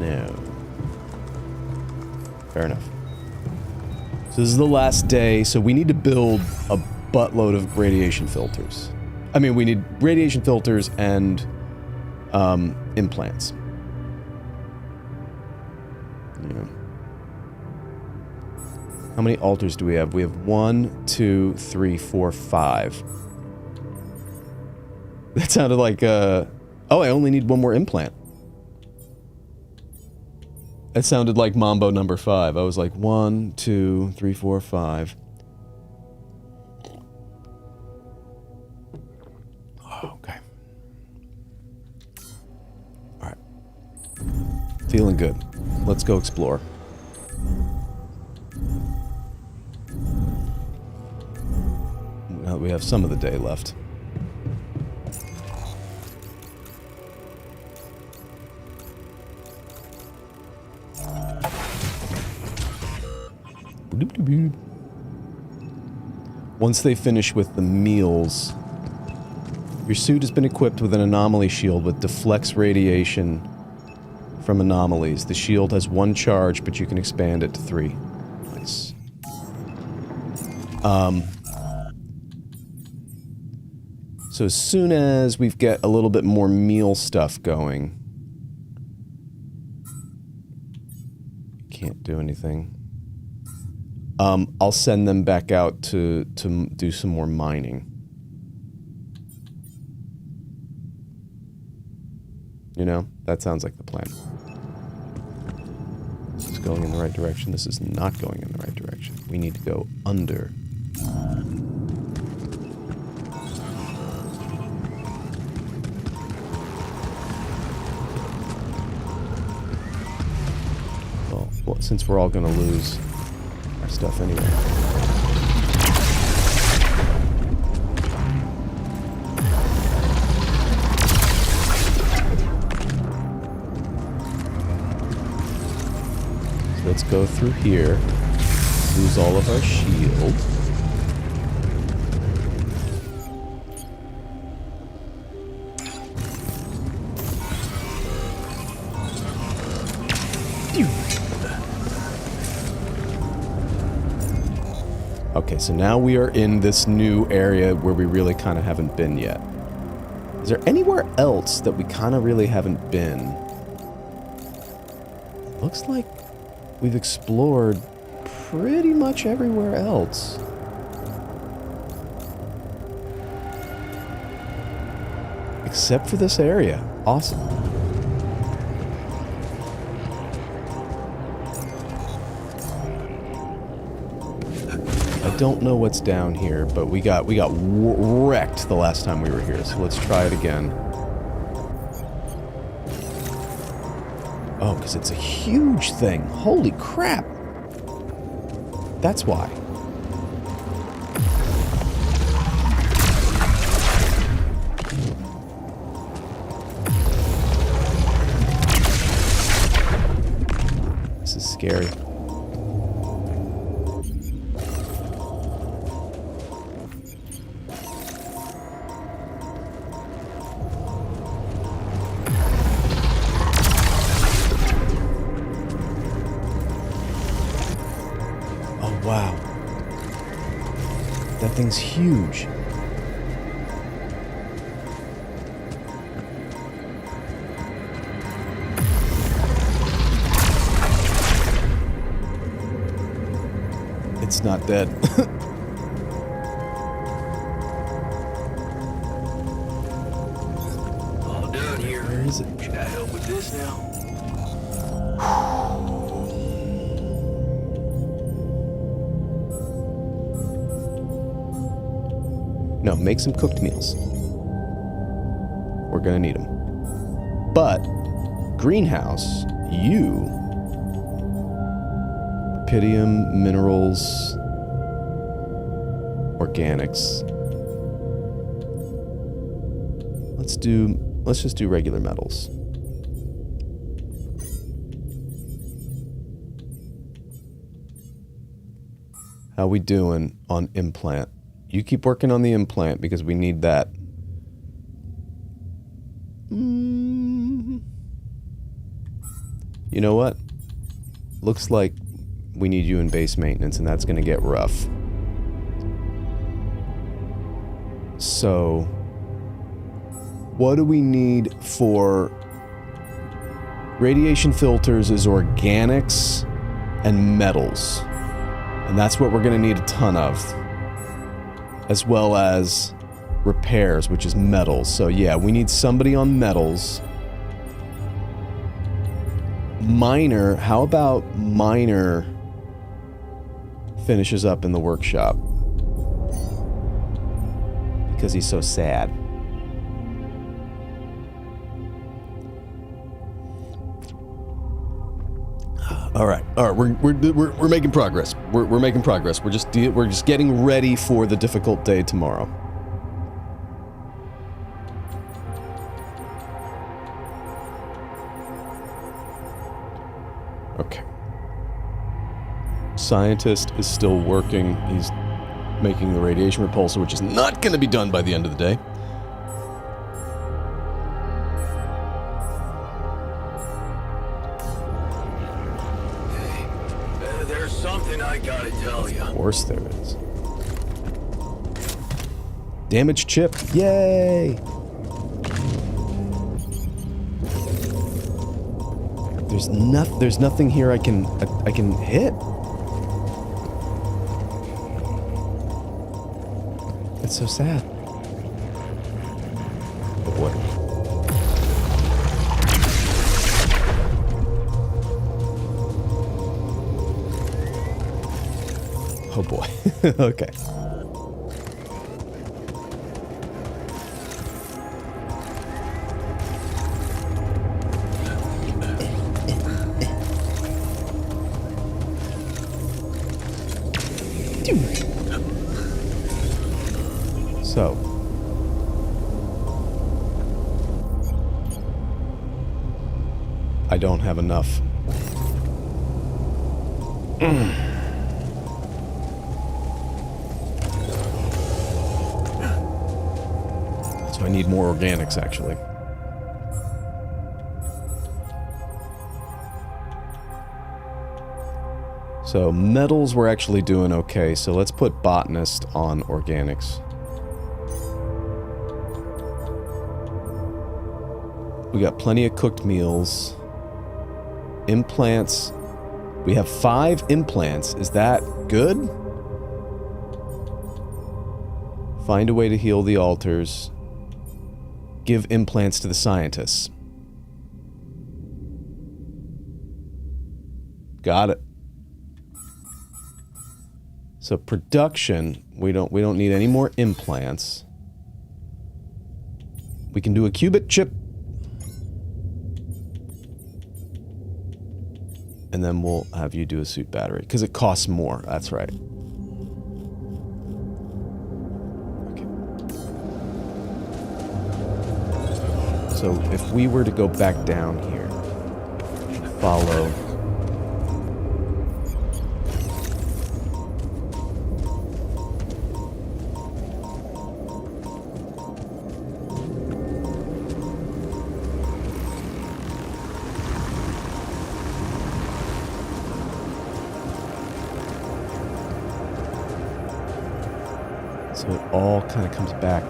No. Fair enough. So this is the last day, so we need to build a buttload of radiation filters. I mean, we need radiation filters and implants. Yeah. How many altars do we have? We have 1, 2, 3, 4, 5. That sounded like, oh, I only need one more implant. It sounded like Mambo number 5. I was like, 1, 2, 3, 4, 5. Oh, okay. Alright. Feeling good. Let's go explore. Now that we have some of the day left. Once they finish with the meals, your suit has been equipped with an anomaly shield with deflects radiation from anomalies. The shield has 1 charge, but you can expand it to 3. Nice. So as soon as we've got a little bit more meal stuff going, can't do anything. I'll send them back out to do some more mining. You know, that sounds like the plan. going in the right direction. This is not going in the right direction. We need to go under. Well, since we're all going to lose our stuff anyway. So let's go through here. Lose all of our shield. Okay, so now we are in this new area where we really kind of haven't been yet. Is there anywhere else that we kind of really haven't been? Looks like we've explored pretty much everywhere else. Except for this area. Awesome. I don't know what's down here, but we got wrecked the last time we were here, so let's try it again. Oh, because it's a huge thing. Holy crap! That's why. This is scary. Wow. That thing's huge. It's not dead. All done here. Where is it? Should I help with this now? No, make some cooked meals. We're gonna need them. But, greenhouse, you... Rupidium, minerals, organics. Let's just do regular metals. How we doing on implant? You keep working on the implant because we need that. You know what? Looks like we need you in base maintenance, and that's going to get rough. So, what do we need for radiation filters is organics and metals. And that's what we're going to need a ton of. As well as repairs, which is metals. So yeah, we need somebody on metals. Miner, how about Miner finishes up in the workshop? Because he's so sad. All right, we're making progress. We're making progress. We're just getting ready for the difficult day tomorrow. Okay. Scientist is still working. He's making the radiation repulsor, which is not going to be done by the end of the day. There's something I gotta tell you. Of course there is. Damaged chip. Yay! There's nothing here I can hit. It's so sad. Oh boy. Oh boy. Okay. So. I don't have enough. So I need more organics, actually. So metals we're actually doing okay, so let's put botanist on organics. We got plenty of cooked meals. Implants. We have 5 implants. Is that good? Find a way to heal the altars. Give implants to the scientists. Got it. So production, we don't need any more implants. We can do a qubit chip. And then we'll have you do a suit battery. Because it costs more. That's right. Okay. So if we were to go back down here, follow. So it all kind of comes back.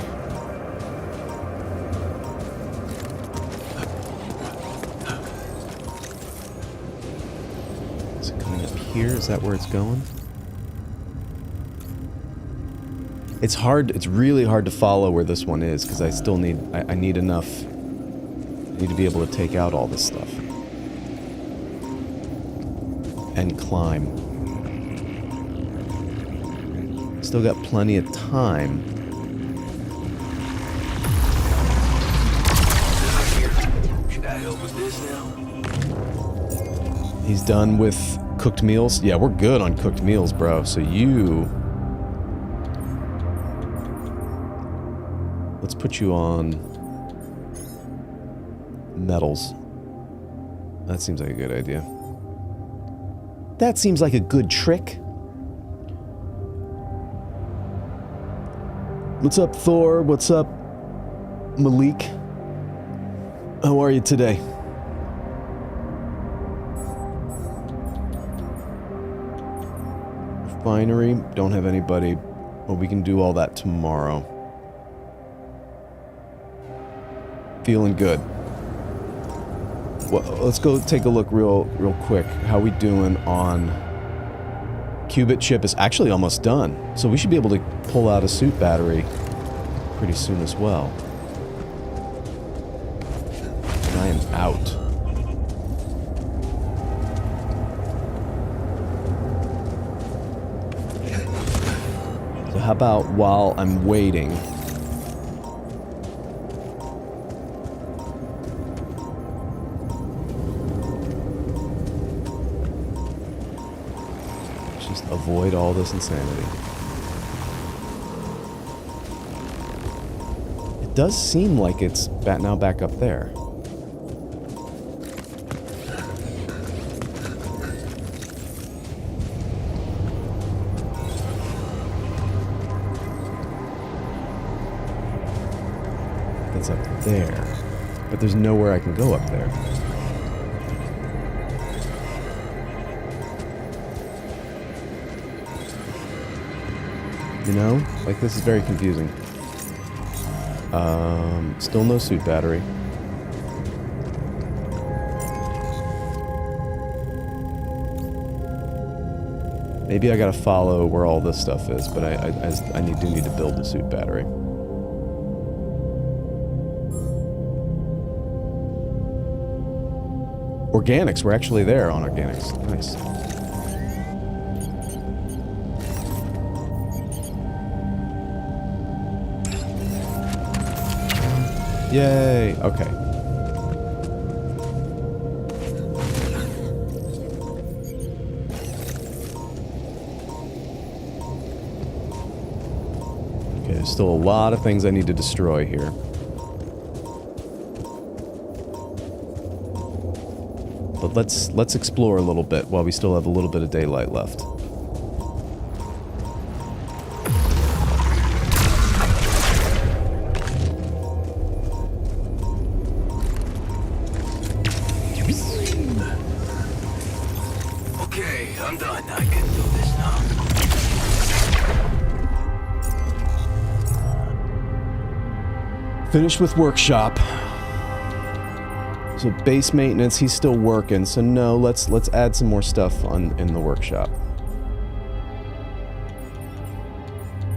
Is it coming up here? Is that where it's going? It's hard, it's really hard to follow where this one is, because I still need, I need enough, I need to be able to take out all this stuff. And climb. Still got plenty of time. Should I help with this now? He's done with cooked meals. Yeah, we're good on cooked meals, bro. So you... Let's put you on... metals. That seems like a good idea. That seems like a good trick. What's up, Thor? What's up, Malik? How are you today? Refinery, don't have anybody. Well, we can do all that tomorrow. Feeling good. Well, let's go take a look real quick. How we doing on... Qubit chip is actually almost done. So we should be able to pull out a suit battery pretty soon as well. And I am out. So how about while I'm waiting... just avoid all this insanity. It does seem like it's now back up there. It's up there. But there's nowhere I can go up there. You know? Like, this is very confusing. Still no suit battery. Maybe I gotta follow where all this stuff is, but I do need to build the suit battery. Organics, we're actually there on organics. Nice. Yay! Okay. Okay, there's still a lot of things I need to destroy here. But let's explore a little bit while we still have a little bit of daylight left. Okay, I'm done. I can do this now. Finished with workshop. So base maintenance, he's still working. So no, let's add some more stuff in the workshop.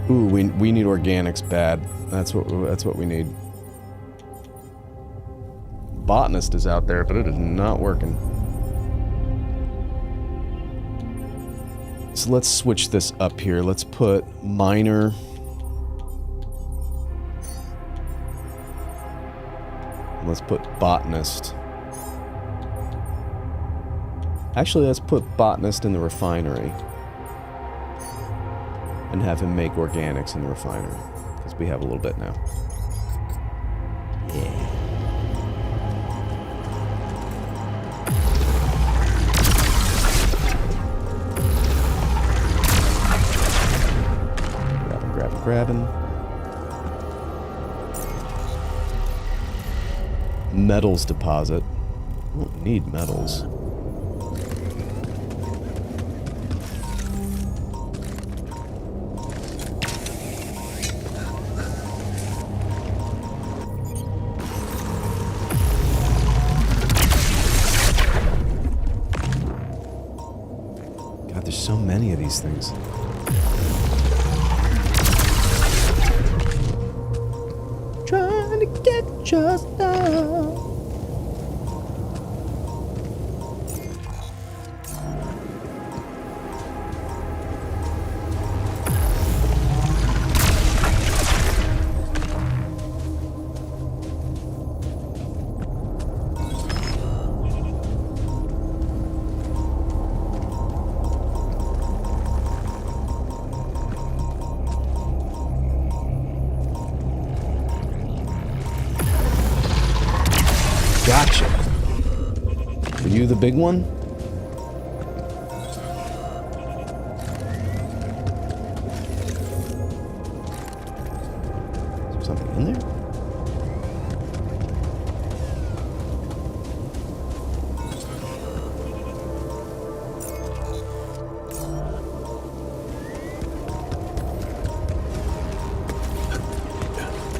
Ooh, we need organics bad. That's what we need. Botanist is out there, but it is not working. So let's switch this up here. Let's put miner. Let's put botanist. Actually, let's put botanist in the refinery. And have him make organics in the refinery. Because we have a little bit now. Yeah. Grabbing. Metals deposit. I don't need metals. God, there's so many of these things. Trying to get just now. Gotcha. Are you the big one? Is there something in there?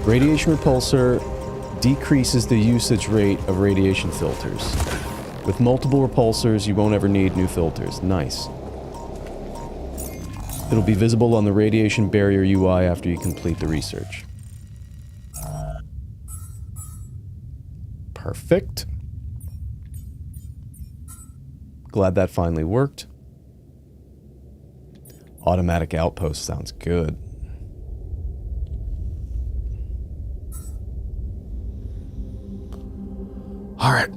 Radiation repulsor decreases the usage rate of radiation filters. With multiple repulsors, you won't ever need new filters. Nice. It'll be visible on the radiation barrier UI after you complete the research. Perfect. Glad that finally worked. Automatic outpost sounds good. All right.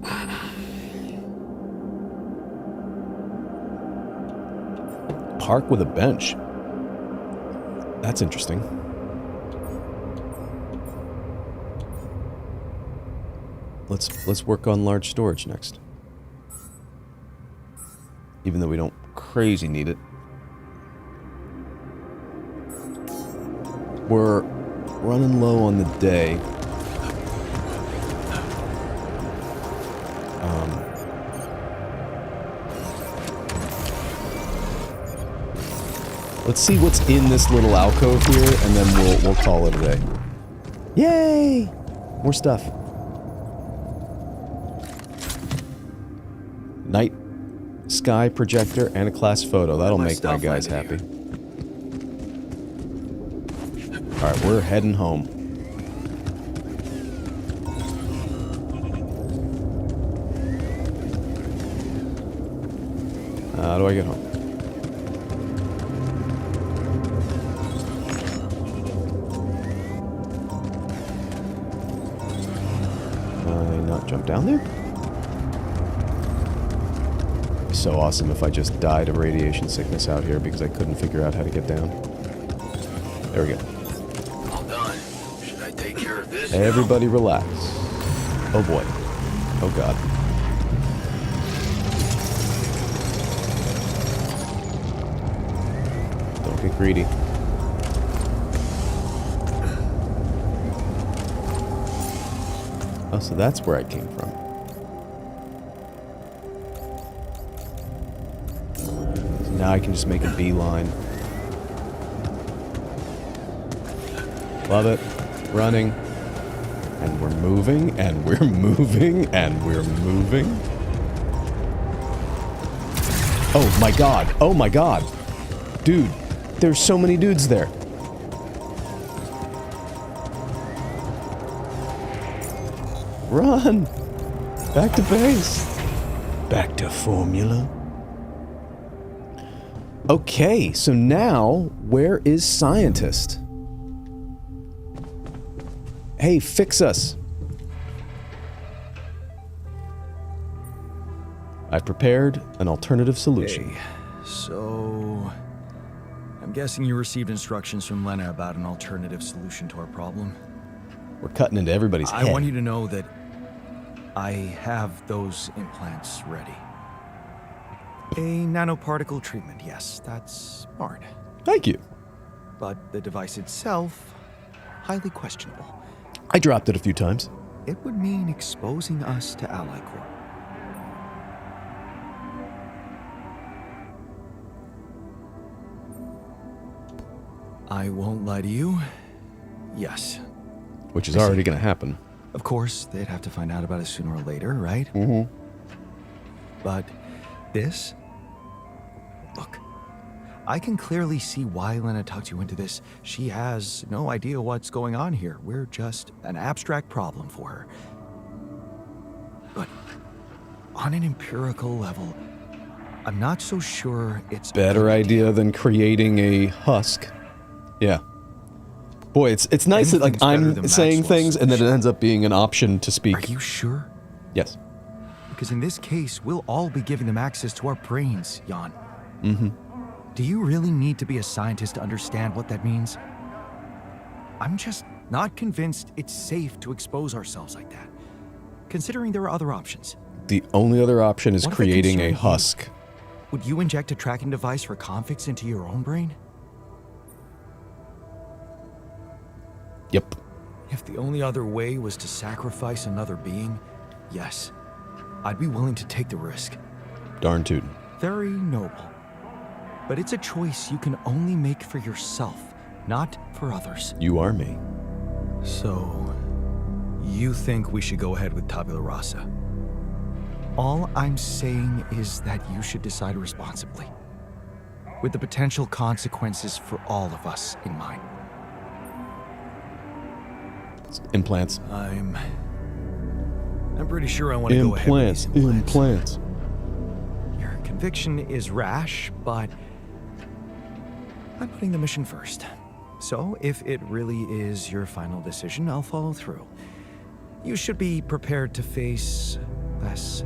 Park with a bench. That's interesting. Let's work on large storage next. Even though we don't crazy need it. We're running low on the day. Let's see what's in this little alcove here, and then we'll call it a day. Yay! More stuff. Night sky projector and a class photo. That'll make my guys happy. Alright, we're heading home. How do I get home? Jump down there? It'd be so awesome if I just died of radiation sickness out here because I couldn't figure out how to get down. There we go. All done. Should I take care of this? Everybody relax. Oh boy. Oh god. Don't get greedy. Oh, so that's where I came from. So now I can just make a beeline. Love it. Running. And we're moving, and we're moving, and we're moving. Oh my god. Oh my god. Dude, there's so many dudes there. Run! Back to base. Back to formula. Okay, so now, where is Scientist? Hey, fix us. I've prepared an alternative solution. Hey, so... I'm guessing you received instructions from Lena about an alternative solution to our problem. We're cutting into everybody's head. I want you to know that I have those implants ready. A nanoparticle treatment, yes, that's smart. Thank you. But the device itself, highly questionable. I dropped it a few times. It would mean exposing us to Ally Corp. I won't lie to you. Yes. Which is already going to happen. Of course, they'd have to find out about it sooner or later, right? Mm-hmm. But this? Look, I can clearly see why Lena talked you into this. She has no idea what's going on here. We're just an abstract problem for her. But on an empirical level, I'm not so sure it's... Better idea than creating a husk. Yeah. Boy, it's nice that, like, Anything's better I'm than saying Maxwell's things and then it solution. ends up being an option to Are speak. you sure? Yes. Because in this case, we'll all be giving them access to our brains, Jan. Mm-hmm. Do you really need to be a scientist to understand what that means? I'm just not convinced it's safe to expose ourselves like that, considering there are other options. The only other option is What if it creating a concerned you? husk. Would you inject a tracking device for convicts into your own brain? Yep. If the only other way was to sacrifice another being, yes, I'd be willing to take the risk. Darn tootin'. Very noble. But it's a choice you can only make for yourself, not for others. You are me. So, you think we should go ahead with Tabula Rasa? All I'm saying is that you should decide responsibly, with the potential consequences for all of us in mind. Implants. I'm pretty sure I want to go ahead with these Implants. Your conviction is rash, but I'm putting the mission first. So, if it really is your final decision, I'll follow through. You should be prepared to face less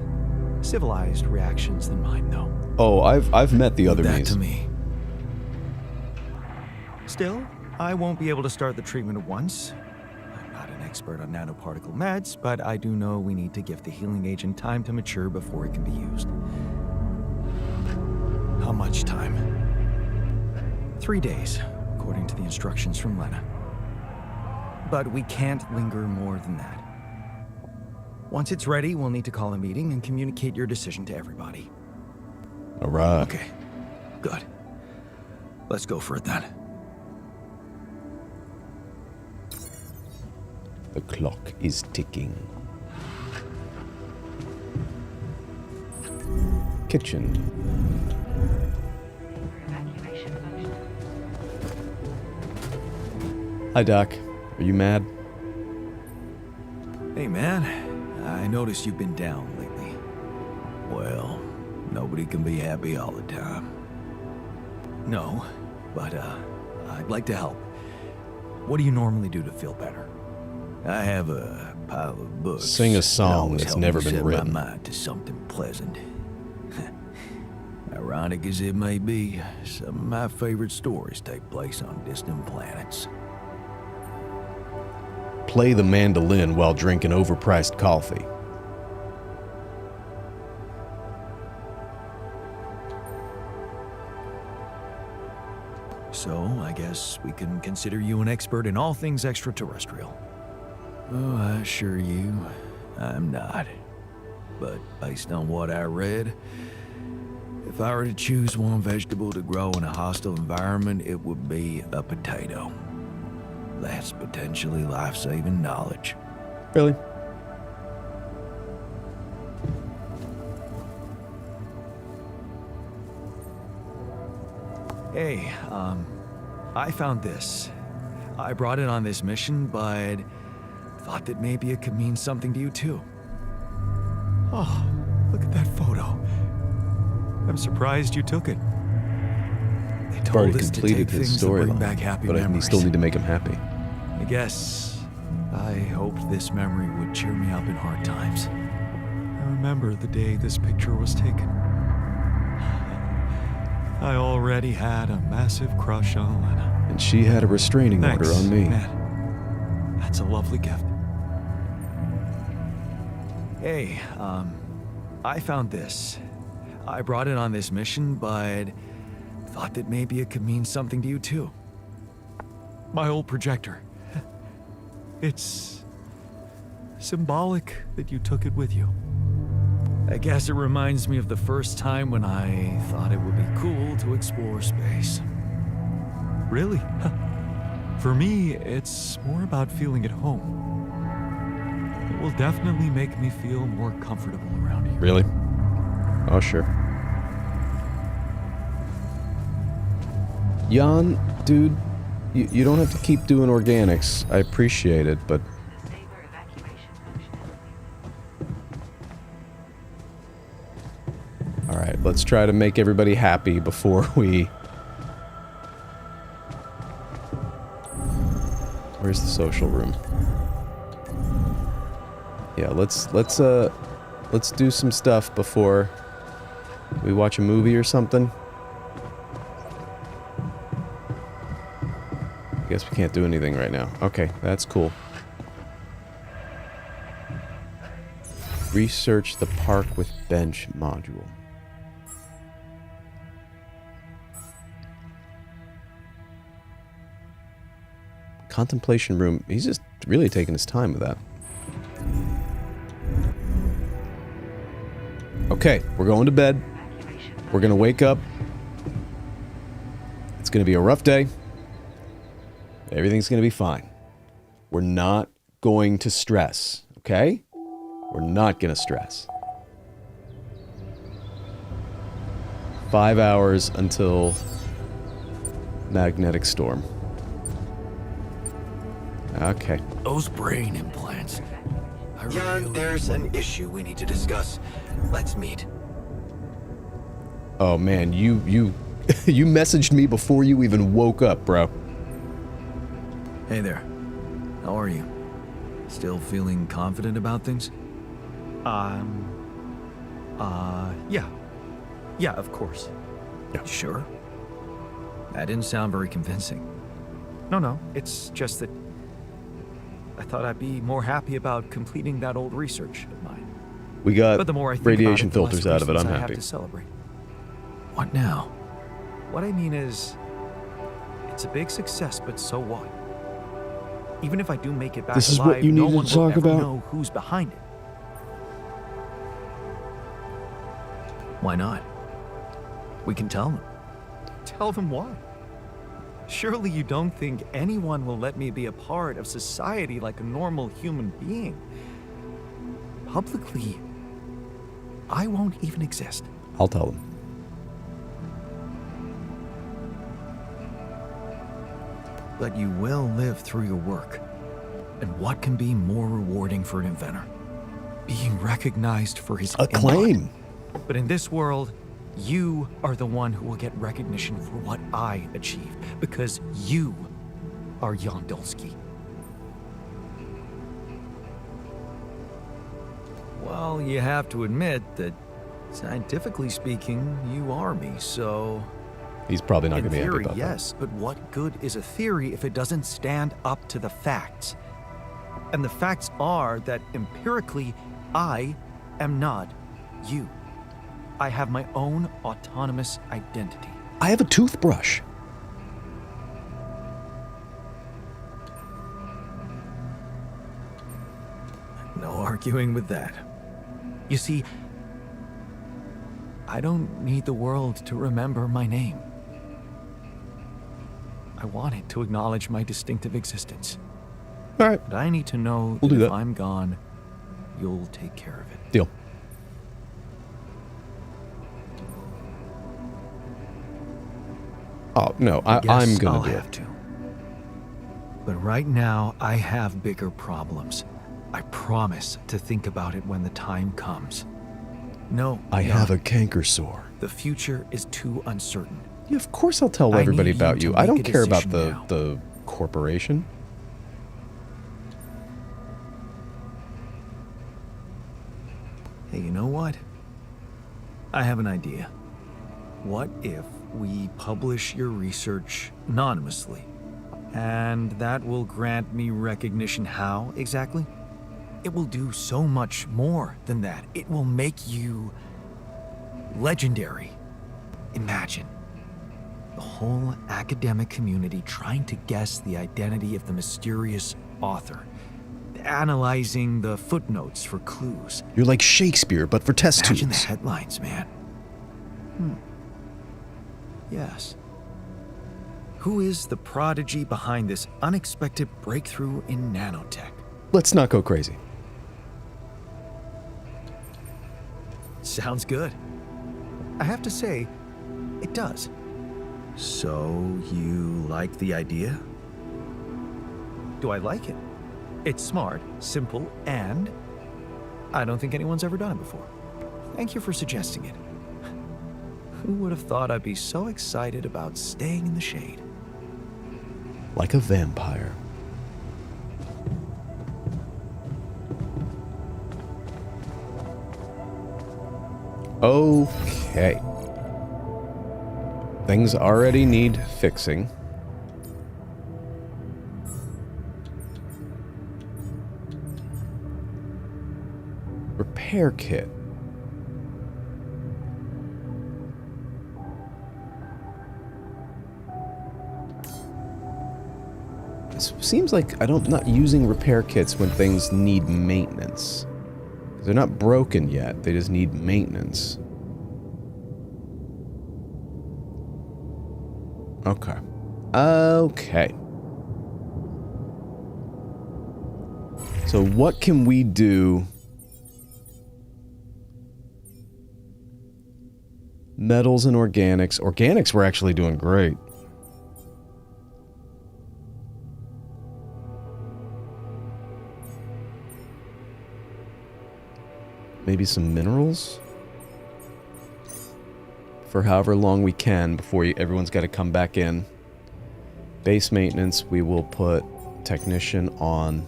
civilized reactions than mine, though. Oh, I've met the other That me's. to me. Still, I won't be able to start the treatment at once. I'm not an expert on nanoparticle meds, but I do know we need to give the healing agent time to mature before it can be used. How much time? 3 days, according to the instructions from Lena. But we can't linger more than that. Once it's ready, we'll need to call a meeting and communicate your decision to everybody. All right. Okay, good. Let's go for it then. The clock is ticking. Kitchen. Hi, Doc. Are you mad? Hey, man. I noticed you've been down lately. Well, nobody can be happy all the time. No, but, I'd like to help. What do you normally do to feel better? I have a pile of books. Sing a that song always that's help never me been set written. my mind to something pleasant. Ironic as it may be, some of my favorite stories take place on distant planets. Play the mandolin while drinking overpriced coffee. So, I guess we can consider you an expert in all things extraterrestrial. Oh, I assure you, I'm not. But based on what I read, if I were to choose one vegetable to grow in a hostile environment, it would be a potato. That's potentially life-saving knowledge. Really? Hey, I found this. I brought it on this mission, but thought that maybe it could mean something to you too. Oh, look at that photo. I'm surprised you took it. They I've already told us to completed take his things that bring storyline, back happy but I memories. still need to make him happy. I guess I hoped this memory would cheer me up in hard times. I remember the day this picture was taken. I already had a massive crush on Lena. And she had a restraining Thanks, order on me. man. That's a lovely gift. Hey, I found this. I brought it on this mission, but thought that maybe it could mean something to you too. My old projector. It's symbolic that you took it with you. I guess it reminds me of the first time when I thought it would be cool to explore space. Really? For me, it's more about feeling at home. It will definitely make me feel more comfortable around here. Really? Oh, sure. Jan, dude, you don't have to keep doing organics. I appreciate it, but... Alright, let's try to make everybody happy before we... Where's the social room? Yeah, let's do some stuff before we watch a movie or something. I guess we can't do anything right now. Okay, that's cool. Research the park with bench module. Contemplation room. He's just really taking his time with that. Okay, we're going to bed. We're going to wake up. It's going to be a rough day. Everything's going to be fine. We're not going to stress, okay? We're not going to stress. 5 hours until magnetic storm. Okay. Those brain implants. Jan, there's an issue we need to discuss. Let's meet. Oh man, you you messaged me before you even woke up, bro. Hey there. How are you? Still feeling confident about things? Yeah. Yeah, of course. Yeah. Sure. That didn't sound very convincing. No, it's just that I thought I'd be more happy about completing that old research of mine. We got But the more I think radiation about it, the less filters out of it. I'm reasons I happy. have to celebrate. What now? What I mean is, it's a big success, but so what? Even if I do make it back This is alive, what you no needed one to will talk ever about? know who's behind it. Why not? We can tell them. Tell them why. Surely you don't think anyone will let me be a part of society like a normal human being. Publicly, I won't even exist. I'll tell them. But you will live through your work. And what can be more rewarding for an inventor? Being recognized for his Acclaim. input. But in this world, you are the one who will get recognition for what I achieved, because you are Jan Dulski. Well, you have to admit that, scientifically speaking, you are me, so... He's probably not In going to be happy theory, about yes, but what good is a theory if it doesn't stand up to the facts? And the facts are that empirically, I am not you. I have my own autonomous identity. that. I have a toothbrush. No arguing with that. You see, I don't need the world to remember my name. I want it to acknowledge my distinctive existence. All right, But I need to know We'll that do if that. I'm gone, you'll take care of it. deal. Oh, no, I'm Yes, going I'll to do have it. to. But right now, I have bigger problems. I promise to think about it when the time comes. No, I Jan, have a canker sore. The future is too uncertain. Yeah, of course I'll tell I everybody need you about to you. I make don't a care about decision now. the corporation. Hey, you know what? I have an idea. What if we publish your research anonymously? And that will grant me recognition. How exactly? It will do so much more than that. It will make you legendary. Imagine the whole academic community trying to guess the identity of the mysterious author, analyzing the footnotes for clues. You're like Shakespeare, but for test Imagine the tubes. headlines, man. Yes. Who is the prodigy behind this unexpected breakthrough in nanotech? Let's not go crazy. Sounds good. I have to say, it does. So, you like the idea? Do I like it? It's smart, simple, and I don't think anyone's ever done it before. Thank you for suggesting it. Who would have thought I'd be so excited about staying in the shade? Like a vampire. Okay. Things already need fixing. Repair kit. It seems like I'm not using repair kits when things need maintenance. They're not broken yet, they just need maintenance. Okay. Okay. So what can we do? Metals and organics. Organics we're actually doing great. Maybe some minerals? For however long we can before everyone's got to come back in. Base maintenance, we will put technician on.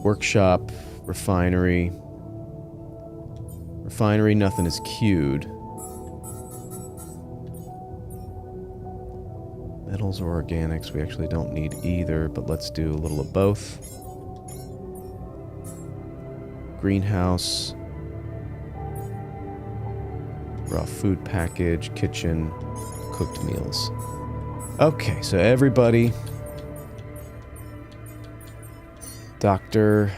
Workshop, refinery. Refinery, nothing is queued. Metals or organics, we actually don't need either, but let's do a little of both. Greenhouse. Raw food package, kitchen, cooked meals. Okay, so everybody. Doctor.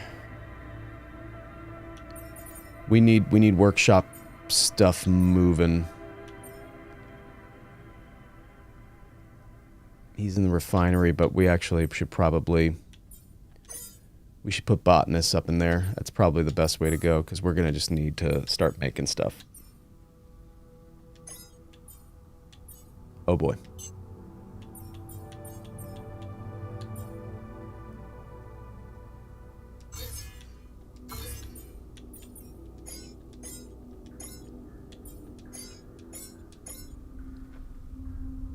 We need workshop stuff moving. He's in the refinery, but we actually should probably... We should put botanists up in there. That's probably the best way to go, because we're going to just need to start making stuff. Oh boy.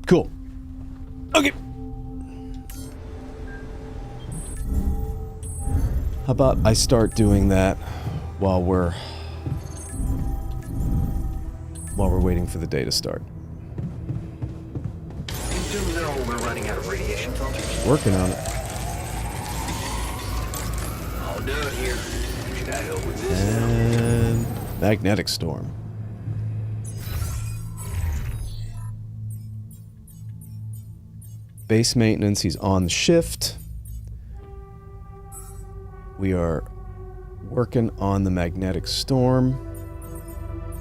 Cool. Okay. How about I start doing that while we're waiting for the day to start? You do know we're running out of radiation filters? Working on it. All done here. Should I help with this now? And magnetic storm. Base maintenance, he's on shift. We are working on the magnetic storm.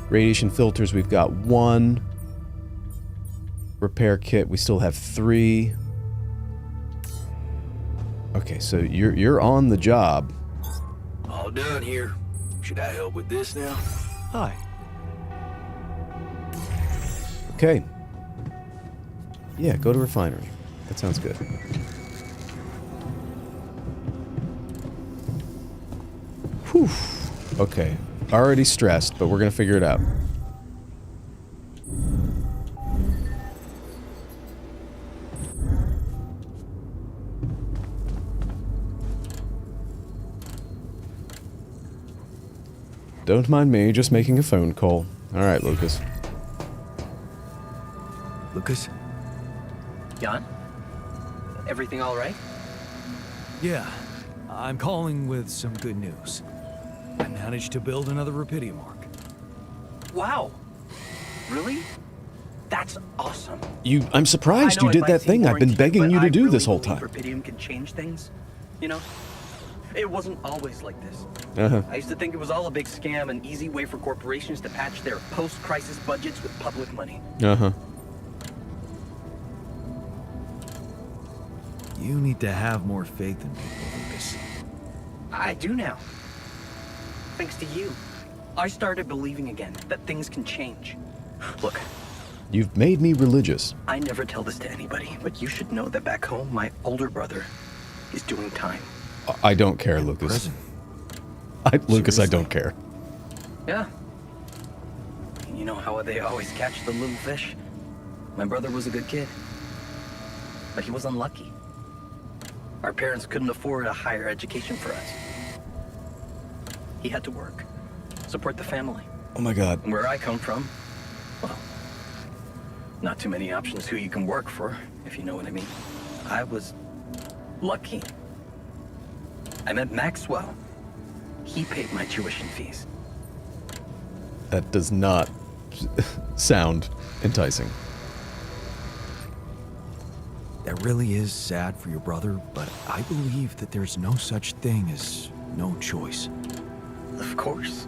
Radiation filters, we've got 1. Repair kit, we still have 3. Okay, so you're on the job. All done here. Should I help with this now? Hi. Okay. Yeah, go to refinery. That sounds good. Whew. Okay. Already stressed, but we're gonna figure it out. Don't mind me, just making a phone call. Alright, Lucas. Lucas? Jan? Everything all right? Yeah. I'm calling with some good news. I managed to build another Rapidium arc. Wow. Really? That's awesome. I'm surprised you did that thing I've been begging you to do this whole time. Rapidium can change things. You know? It wasn't always like this. Uh-huh. I used to think it was all a big scam, an easy way for corporations to patch their post-crisis budgets with public money. Uh-huh. You need to have more faith in people, Lucas. I do now. Thanks to you. I started believing again that things can change. Look, You've made me religious. I never tell this to anybody, but you should know that back home, my older brother is doing time. I don't care, Lucas. Lucas, I don't care. Yeah. You know how they always catch the little fish? My brother was a good kid, but he was unlucky. Our parents couldn't afford a higher education for us. He had to work, support the family. Oh my god. And where I come from, well, not too many options who you can work for, if you know what I mean. I was lucky. I met Maxwell. He paid my tuition fees. That does not sound enticing. That really is sad for your brother, but I believe that there's no such thing as no choice. Of course.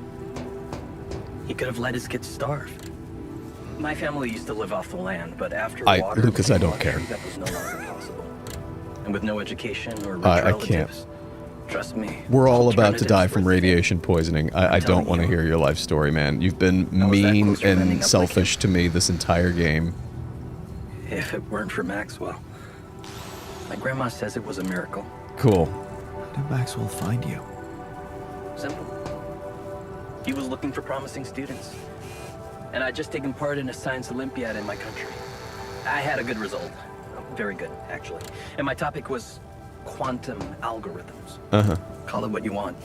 He could have let his kids starve. My family used to live off the land, but after water Lucas, I became don't care. luxury, that was no longer possible. And with no education or rich I relatives, can't. Trust me. We're all about to alternatives die from were thin. radiation poisoning. I don't telling want to you. hear your life story, man. You've been I was that mean close to ending and up selfish like to me this entire game. If it weren't for Maxwell. My grandma says it was a miracle. Cool. How did Maxwell find you? Simple. He was looking for promising students. And I'd just taken part in a science Olympiad in my country. I had a good result. Very good, actually. And my topic was quantum algorithms. Uh-huh. Call it what you want.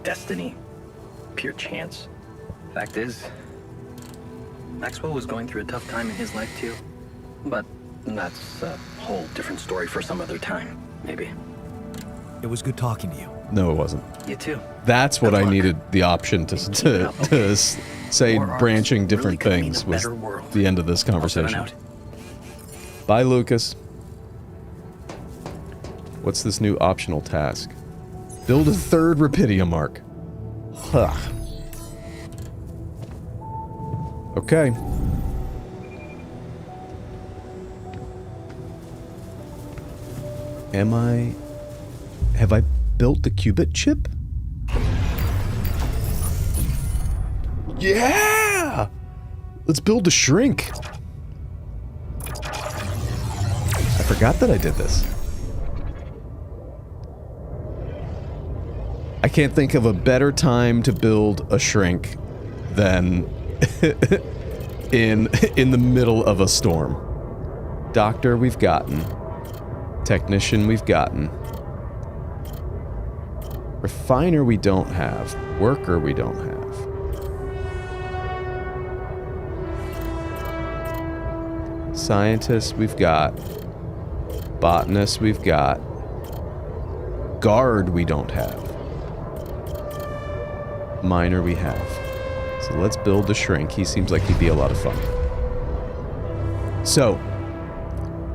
Destiny. Pure chance. Fact is, Maxwell was going through a tough time in his life too. But that's a whole different story for some other time, maybe. It was good talking to you. No, it wasn't. You too. That's what Good I luck. needed the option to And keep it up, okay? say More arms branching really different could mean things a was better world. the end of this I'll sign conversation. out. Bye, Lucas. What's this new optional task? Build a third Rapidium arc. Huh. Okay. Have I built the qubit chip? Yeah! Let's build a shrink. I forgot that I did this. I can't think of a better time to build a shrink than in the middle of a storm. Doctor, we've gotten. Technician, we've gotten. Refiner we don't have. Worker we don't have. Scientist we've got. Botanist we've got. Guard we don't have. Miner we have. So let's build the shrink. He seems like he'd be a lot of fun. So,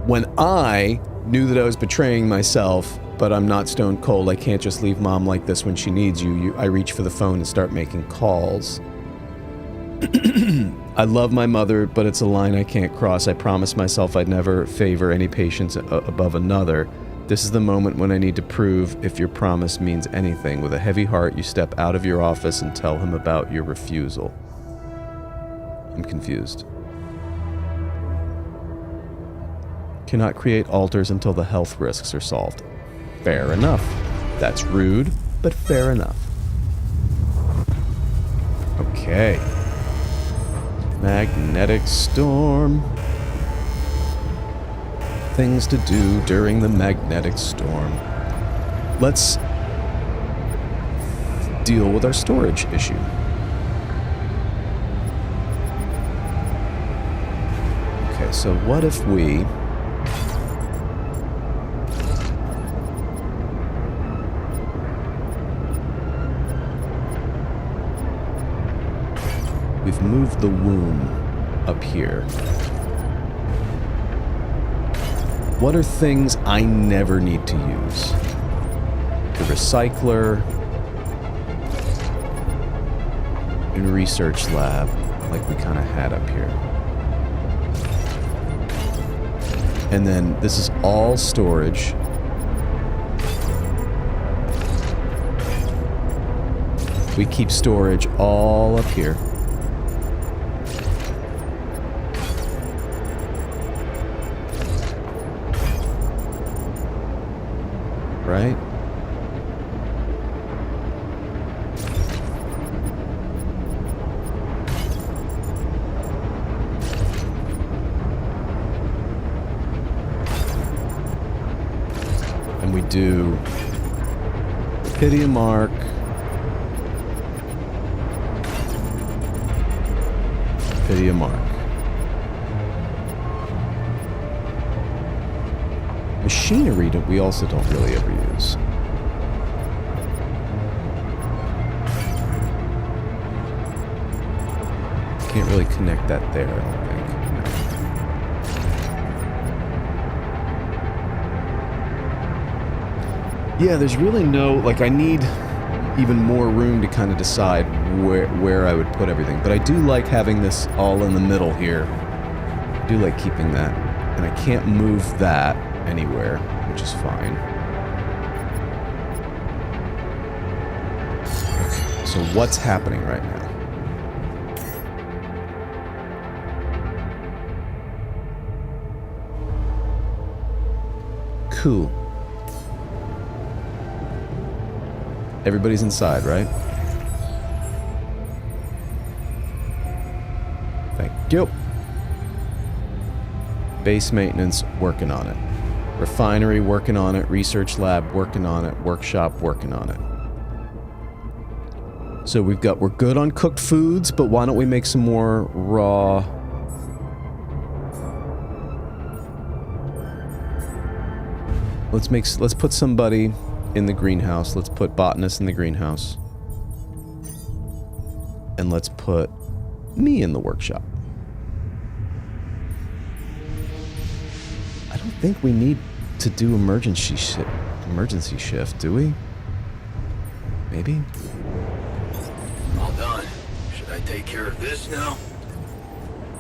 when I knew that I was betraying myself, but I'm not stone cold, I can't just leave mom like this when she needs you, I reach for the phone and start making calls. I love my mother, but it's a line I can't cross. I promised myself I'd never favor any patient above another. This is the moment when I need to prove if your promise means anything. With a heavy heart, you step out of your office and tell him about your refusal. I'm confused. Cannot create altars until the health risks are solved. Fair enough. That's rude, but fair enough. Okay. Magnetic storm. Things to do during the magnetic storm. Let's deal with our storage issue. Okay, so what if we've moved the womb up here. What are things I never need to use? The recycler and research lab, like we kind of had up here. And then this is all storage. We keep storage all up here. Right? And we do Pythia Mark, Pythia Mark. Machinery we also don't really ever use. Can't really connect that there, I don't think. No. Yeah, there's really no, like, I need even more room to kind of decide where I would put everything. But I do like having this all in the middle here. I do like keeping that. And I can't move that anywhere, which is fine. Okay, so what's happening right now? Cool. Everybody's inside, right? Thank you. Base maintenance, working on it. Refinery, working on it. Research lab, working on it. Workshop, working on it. So we're good on cooked foods, but why don't we make some more raw? Let's put somebody in the greenhouse. Let's put botanist in the greenhouse. And let's put me in the workshop. I don't think we need to do emergency shift, do we? Maybe? All done. Should I take care of this now?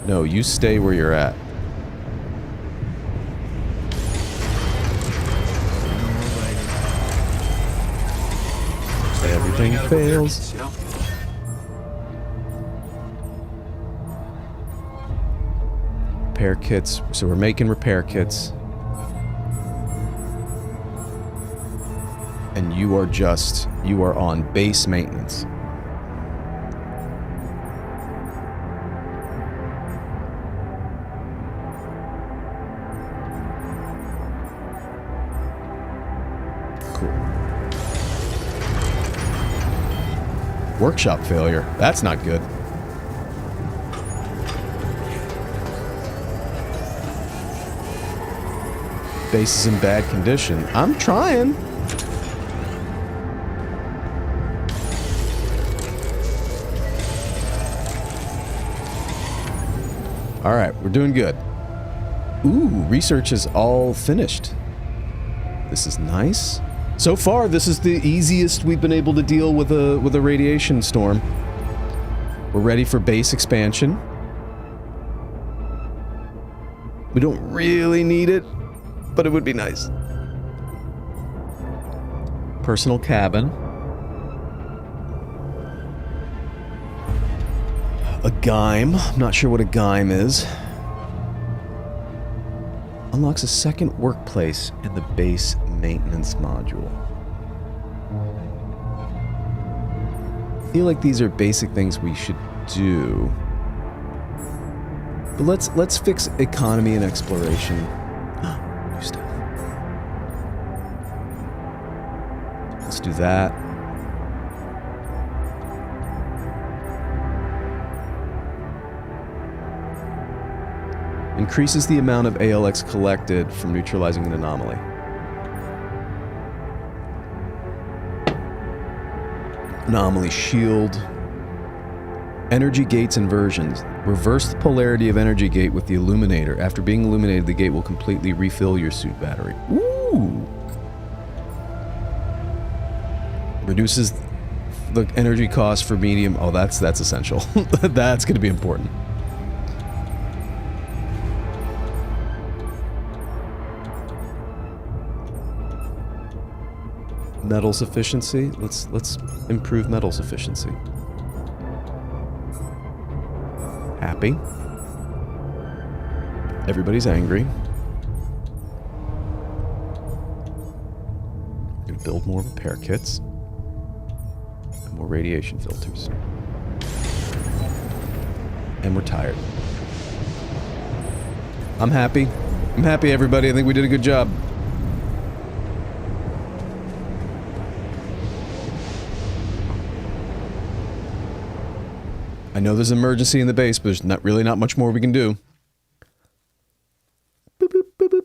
No, you stay where you're at. Everything fails. Repair kits. So we're making repair kits. And you are on base maintenance. Cool. Workshop failure. That's not good. Base is in bad condition. I'm trying. All right, we're doing good. Ooh, research is all finished. This is nice. So far, this is the easiest we've been able to deal with a radiation storm. We're ready for base expansion. We don't really need it, but it would be nice. Personal cabin. A Gyme. I'm not sure what a Gyme is. Unlocks a second workplace in the base maintenance module. I feel like these are basic things we should do. But let's fix economy and exploration. New stuff. Let's do that. Increases the amount of ALX collected from neutralizing an anomaly. Anomaly shield. Energy gates inversions. Reverse the polarity of energy gate with the illuminator. After being illuminated, the gate will completely refill your suit battery. Ooh! Reduces the energy cost for medium. Oh, that's essential. That's going to be important. Metals efficiency. Let's improve metals efficiency. Happy. Everybody's angry. We're gonna build more repair kits. And more radiation filters. And we're tired. I'm happy. I'm happy, everybody. I think we did a good job. I know there's an emergency in the base, but there's really not much more we can do. Boop, boop, boop, boop.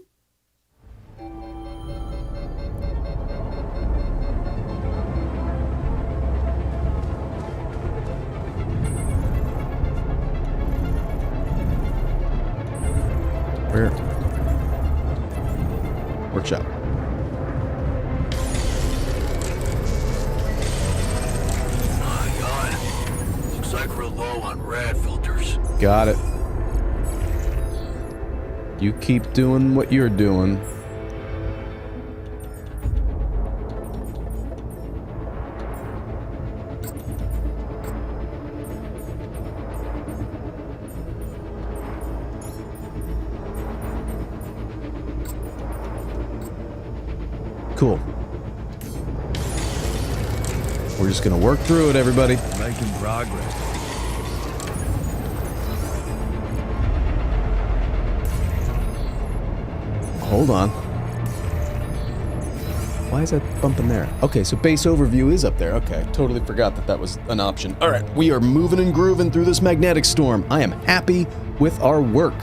Where? Workshop. Low on rad filters. Got it. You keep doing what you're doing. Cool. We're just gonna work through it, everybody. Making progress. Hold on. Why is that bumping there? Okay, so base overview is up there. Okay, totally forgot that that was an option. All right, we are moving and grooving through this magnetic storm. I am happy with our work,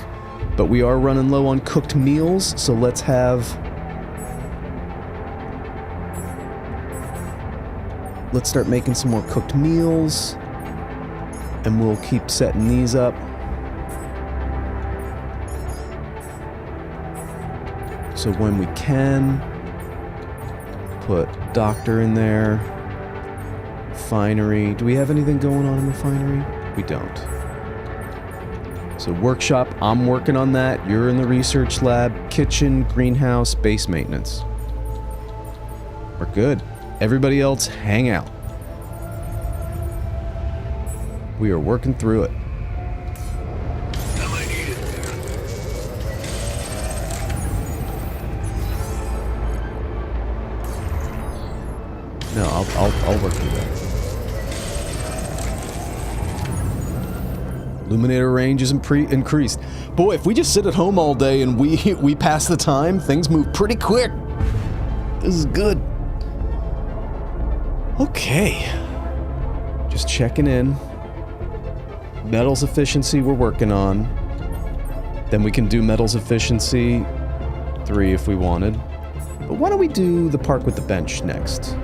but we are running low on cooked meals, so let's start making some more cooked meals, and we'll keep setting these up. So when we can, put doctor in there, finery. Do we have anything going on in the finery? We don't. So workshop, I'm working on that. You're in the research lab, kitchen, greenhouse, base maintenance. We're good. Everybody else, hang out. We are working through it. No, I'll work through that. Illuminator range is increased. Boy, if we just sit at home all day and we pass the time, things move pretty quick. This is good. Okay. Just checking in. Metals efficiency we're working on. Then we can do metals efficiency 3 if we wanted. But why don't we do the park with the bench next?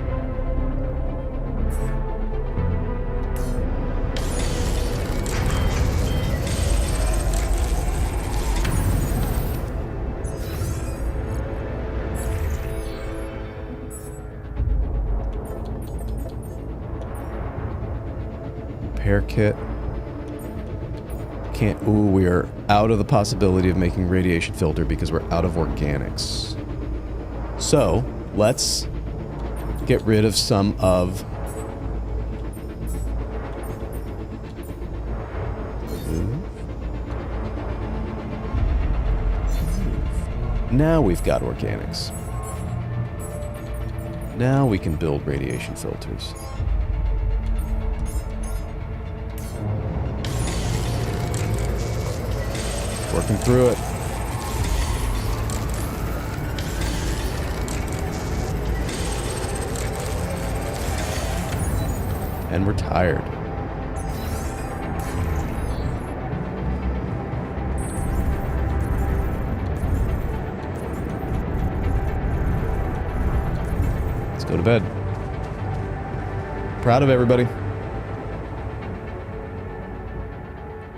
Repair kit. Can't. Ooh, we are out of the possibility of making radiation filter because we're out of organics. So, let's get rid of some of... Now we've got organics. Now we can build radiation filters. Working through it. And we're tired. Let's go to bed. Proud of everybody.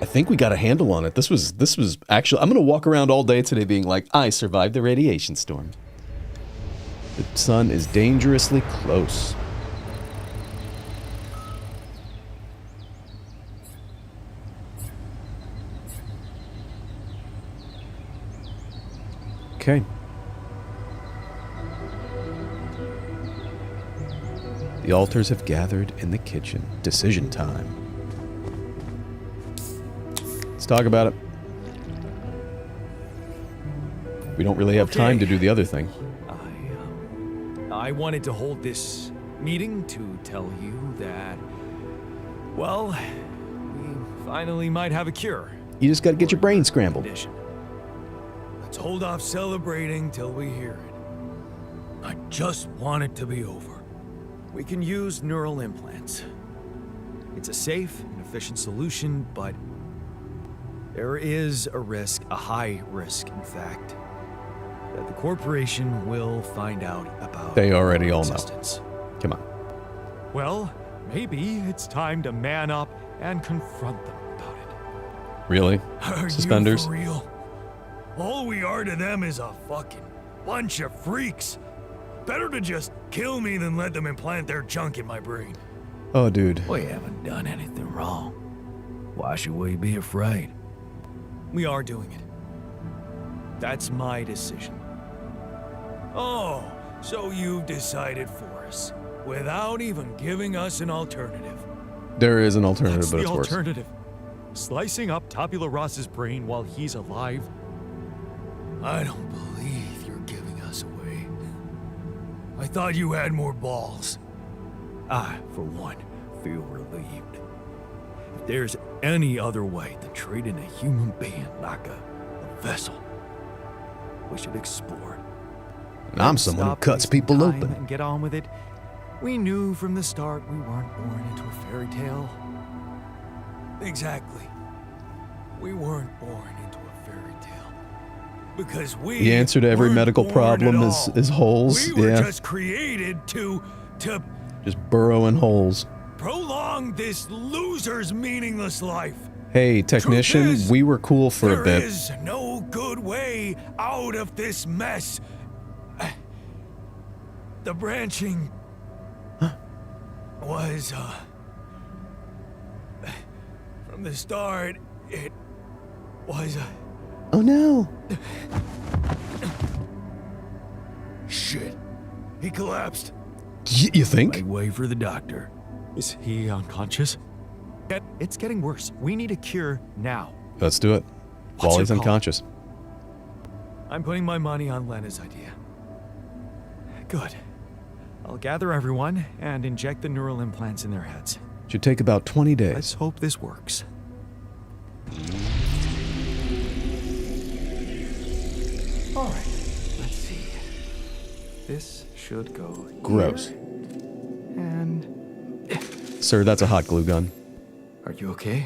I think we got a handle on it. This was actually, I'm going to walk around all day today being like, I survived the radiation storm. The sun is dangerously close. Okay. The altars have gathered in the kitchen. Decision time. Let's talk about it. We don't really have time to do the other thing. I wanted to hold this meeting to tell you that, well, we finally might have a cure. You just got to get your brain scrambled. Condition. Let's hold off celebrating till we hear it. I just want it to be over. We can use neural implants. It's a safe and efficient solution, but there is a risk, a high risk, in fact, that the corporation will find out about They already all know. existence. Come on. Well, maybe it's time to man up and confront them about it. Really? Are Suspenders? you for real? All we are to them is a fucking bunch of freaks. Better to just kill me than let them implant their junk in my brain. Oh, dude. We haven't done anything wrong. Why should we be afraid? We are doing it. That's my decision. Oh, so you've decided for us, without even giving us an alternative. There is an alternative, What's but the it's worse. alternative? Slicing up Tabula Rasa's brain while he's alive? I don't believe you're giving us away. I thought you had more balls. I, for one, feel relieved. If there's any other way than treating a human being like a vessel, we should explore it. And I'm someone who Stop cuts wasting people time open. and get on with it. We knew from the start we weren't born into a fairy tale. Exactly. We weren't born into a fairy tale. Because we The answer to every weren't medical born problem at is all. holes. We were Yeah. just created to Just burrow in holes. prolong this loser's meaningless life. Hey, technician, is, we were cool for a There bit. is no good way out of this mess. The branching was, from the start, it was, Oh no. shit. He collapsed. You think? Make way for the doctor. Is he unconscious? It's getting worse. We need a cure now. Let's do it. What's While your he's call? unconscious. I'm putting my money on Lena's idea. Good. I'll gather everyone and inject the neural implants in their heads. Should take about 20 days. Let's hope this works. All right. Let's see. This should go Gross. here. And Sir, that's a hot glue gun. Are you okay?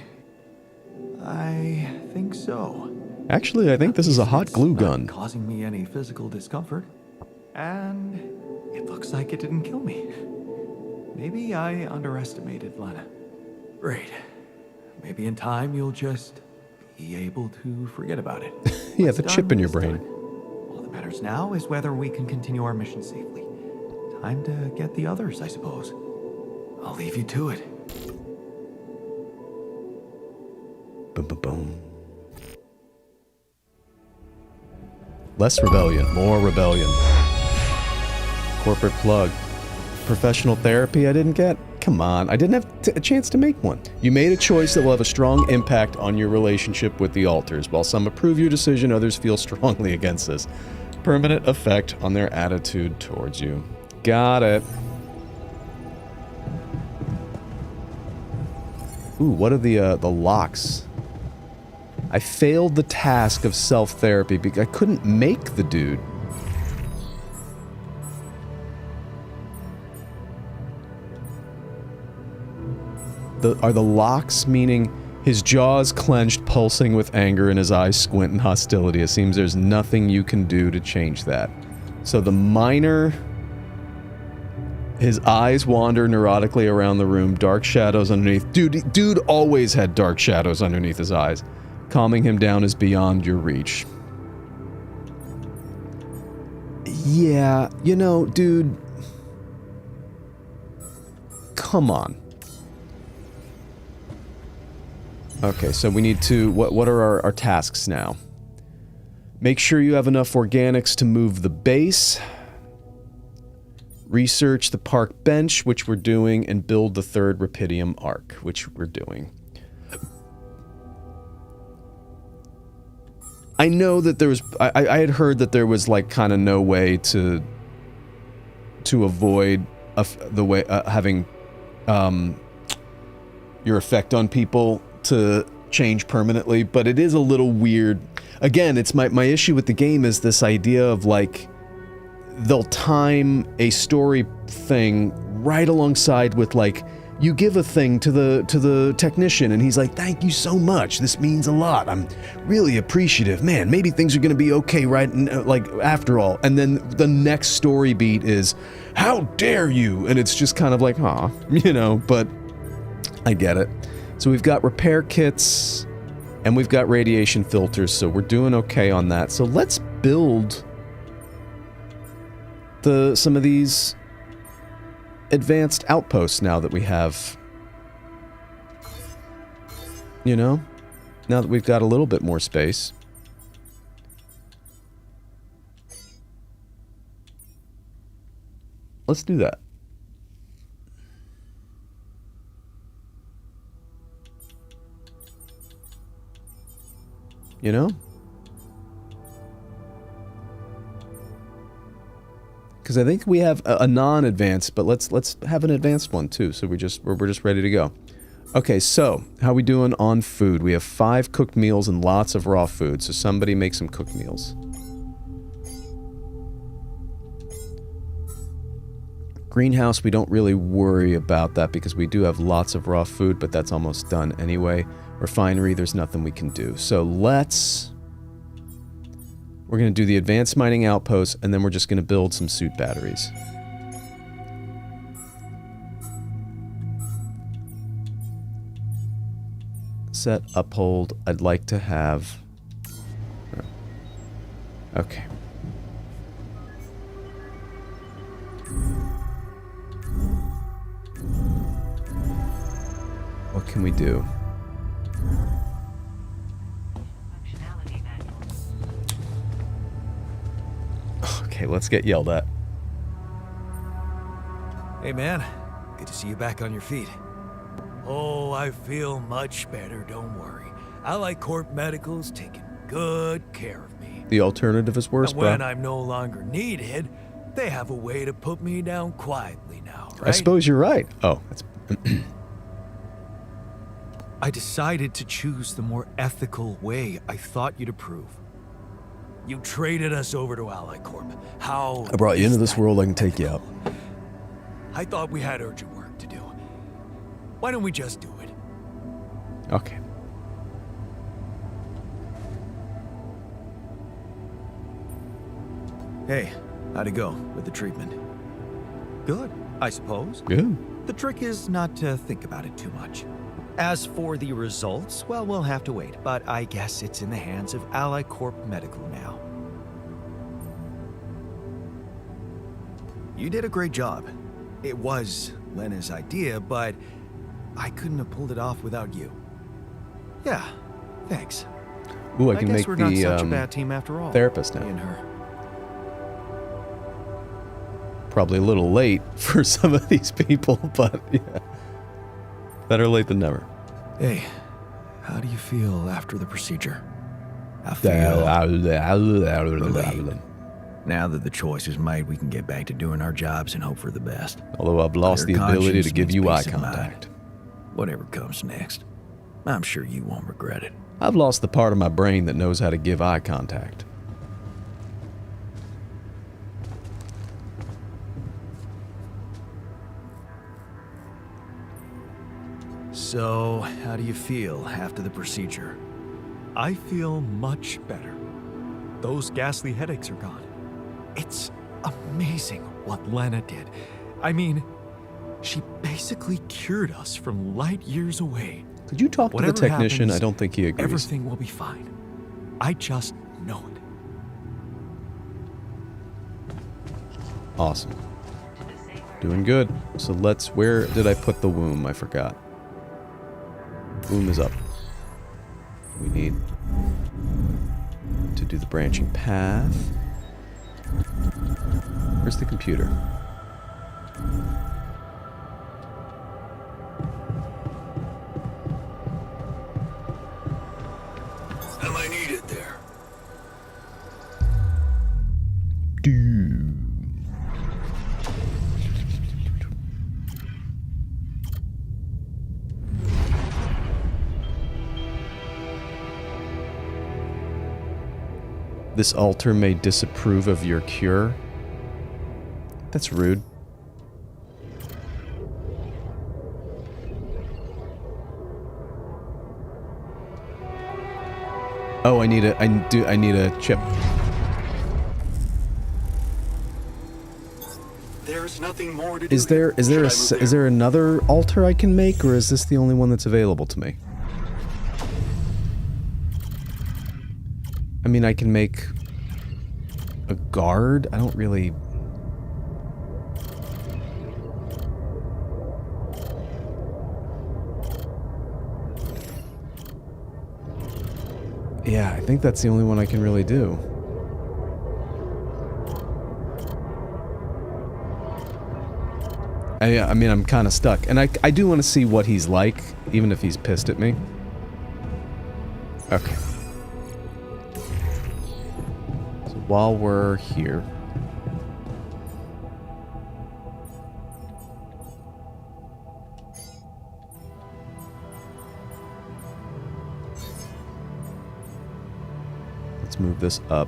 I think so. Actually, I think this is a hot glue It's not gun. causing me any physical discomfort. And it looks like it didn't kill me. Maybe I underestimated Lena. Great. Maybe in time you'll just be able to forget about it. Yeah, What's the done chip in your is brain. done. All that matters now is whether we can continue our mission safely. Time to get the others, I suppose. I'll leave you to it. Boom, boom, boom. Less rebellion, more rebellion. Corporate plug. Professional therapy I didn't get? Come on, I didn't have a chance to make one. You made a choice that will have a strong impact on your relationship with the alters. While some approve your decision, others feel strongly against this. Permanent effect on their attitude towards you. Got it. Ooh, what are the locks? I failed the task of self-therapy because I couldn't make the dude. Are the locks meaning his jaws clenched, pulsing with anger, and his eyes squint in hostility? It seems there's nothing you can do to change that. So the minor... His eyes wander neurotically around the room, dark shadows underneath. Dude always had dark shadows underneath his eyes. Calming him down is beyond your reach. Yeah, you know, dude... Come on. Okay, so we need to... What are our tasks now? Make sure you have enough organics to move the base. Research the park bench, which we're doing, and build the third Rapidium arc, which we're doing. I know that there was... I had heard that there was, like, kind of no way to avoid having your effect on people to change permanently, but it is a little weird. Again, it's my issue with the game is this idea of, like, they'll time a story thing right alongside with, like, you give a thing to the technician and he's like, thank you so much, this means a lot, I'm really appreciative, man, maybe things are gonna be okay right like after all. And then the next story beat is, how dare you, and it's just kind of like, aw, you know, but I get it. So we've got repair kits and we've got radiation filters, so we're doing okay on that. So let's build some of these advanced outposts now that we have, you know, now that we've got a little bit more space. Let's do that. You know? Because I think we have a non-advanced, but let's have an advanced one too. So we're just ready to go. Okay, so how we doing on food? We have 5 cooked meals and lots of raw food. So somebody make some cooked meals. Greenhouse, we don't really worry about that because we do have lots of raw food, but that's almost done anyway. Refinery, there's nothing we can do. So we're going to do the advanced mining outpost, and then we're just going to build some suit batteries. Set, uphold, I'd like to have... Okay. What can we do? Okay, let's get yelled at. Hey, man. Good to see you back on your feet. Oh, I feel much better, don't worry. Allied Corp Medical's taking good care of me. The alternative is worse, And when bro. I'm no longer needed, they have a way to put me down quietly now, right? I suppose you're right. Oh, that's... I decided to choose the more ethical way I thought you'd approve. You traded us over to Allied Corp. How I brought you is into this that world, I can take you out. I thought we had urgent work to do. Why don't we just do it? Okay. Hey, how'd it go with the treatment? Good, I suppose. Good. The trick is not to think about it too much. As for the results, well, we'll have to wait, but I guess it's in the hands of Ally Corp Medical now. You did a great job. It was Lena's idea, but I couldn't have pulled it off without you. Yeah, thanks. Ooh, I I can guess make we're not the such a bad team after all. therapist Me now. and her. Probably a little late for some of these people, but yeah. Better late than never. Hey, how do you feel after the procedure? I Now that the choice is made, we can get back to doing our jobs and hope for the best. Although I've lost the Clear ability to conscience give means you eye peace of mind. contact. Whatever comes next, I'm sure you won't regret it. I've lost the part of my brain that knows how to give eye contact. So, how do you feel after the procedure? I feel much better. Those ghastly headaches are gone. It's amazing what Lena did. I mean, she basically cured us from light years away. Could you talk to the Whatever technician? happens, I don't think he agrees. Everything will be fine. I just know it. Awesome. Doing good. So let's... Where did I put the womb? I forgot. Womb is up. We need to do the branching path. Where's the computer? Am I needed there? This altar may disapprove of your cure. That's rude. Oh, I need a chip. There's nothing more to do. Is there another altar I can make, or is this the only one that's available to me? I mean, I can make a guard. I don't really... Yeah, I think that's the only one I can really do. I mean, I'm kind of stuck. And I do want to see what he's like, even if he's pissed at me. Okay. So while we're here... let's move this up.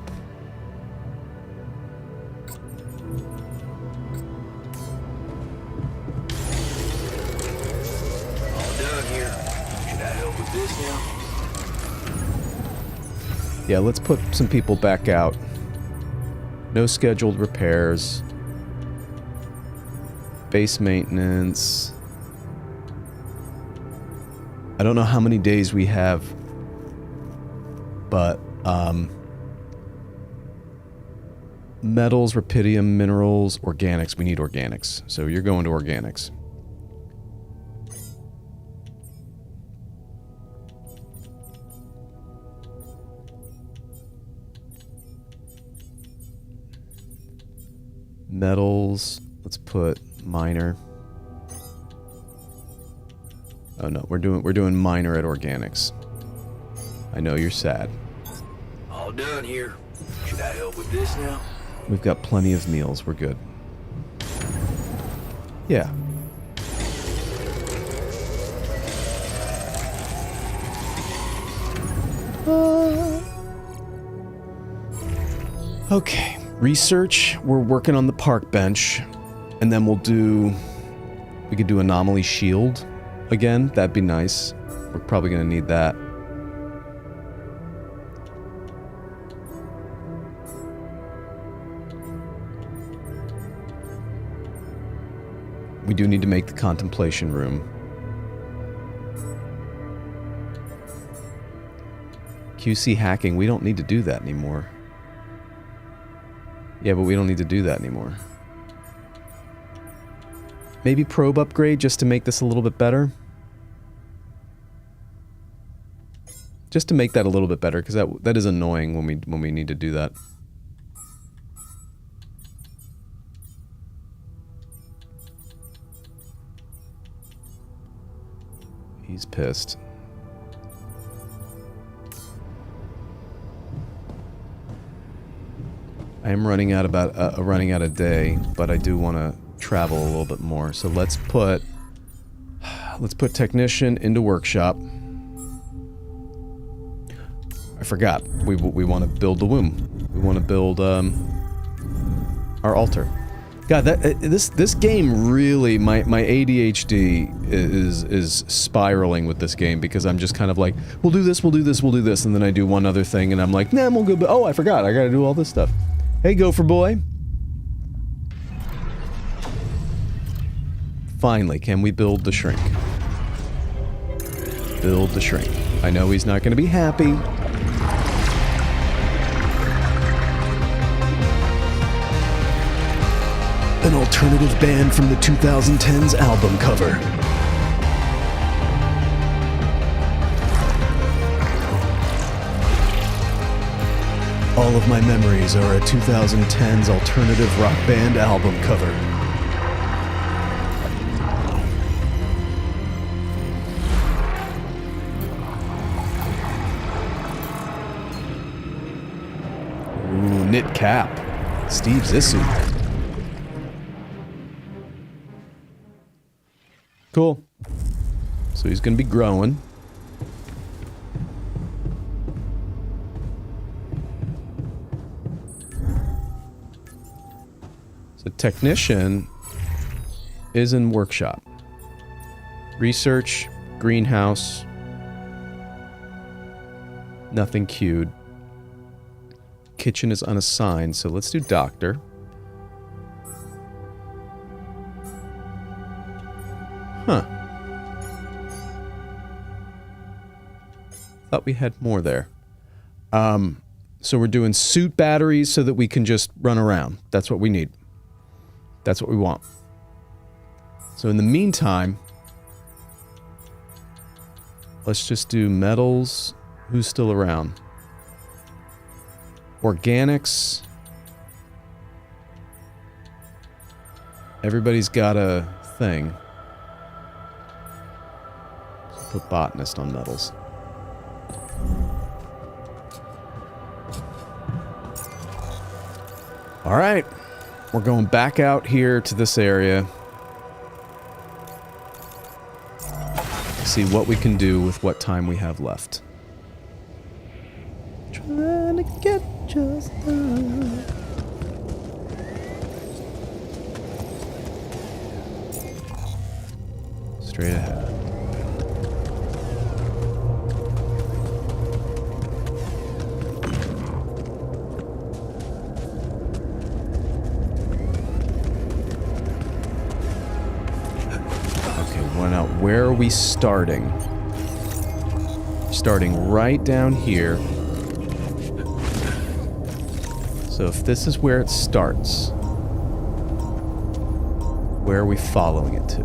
Yeah, let's put some people back out. No scheduled repairs. Base maintenance. I don't know how many days we have, but, metals, rapidium, minerals, organics. We need organics. So you're going to organics. Metals, let's put minor. Oh no, we're doing minor at organics. I know you're sad. All done here. Should I help with this now? We've got plenty of meals, we're good. Yeah. Okay. Research, we're working on the park bench, and then we could do anomaly shield. again. That'd be nice. We're probably going to need that. We do need to make the contemplation room. QC hacking, we don't need to do that anymore. Yeah, but we don't need to do that anymore. Maybe probe upgrade just to make this a little bit better. Just to make that a little bit better, because that is annoying when we need to do that. He's pissed. I am running out of day, but I do want to travel a little bit more. So let's put technician into workshop. I forgot. We want to build the womb. We want to build our altar. God, this game really, my ADHD is spiraling with this game, because I'm just kind of like, we'll do this, and then I do one other thing, and I'm like, nah, we'll go. Oh, I forgot. I got to do all this stuff. Hey, Gopher Boy. Finally, can we build the shrink? Build the shrink. I know he's not going to be happy. An alternative band from the 2010s album cover. All of my memories are a 2010s alternative rock band album cover. Ooh, knit cap. Steve Zissou. Cool. So he's gonna be growing. So technician is in workshop. Research, greenhouse. Nothing queued. Kitchen is unassigned, so let's do doctor. Huh. Thought we had more there. So we're doing suit batteries so that we can just run around. That's what we need. That's what we want. So in the meantime, let's just do metals. Who's still around? Organics. Everybody's got a thing. Let's put botanist on metals. All right. We're going back out here to this area. See what we can do with what time we have left. Trying to get just done. Straight ahead. Now, where are we starting? Starting right down here. So if this is where it starts, where are we following it to?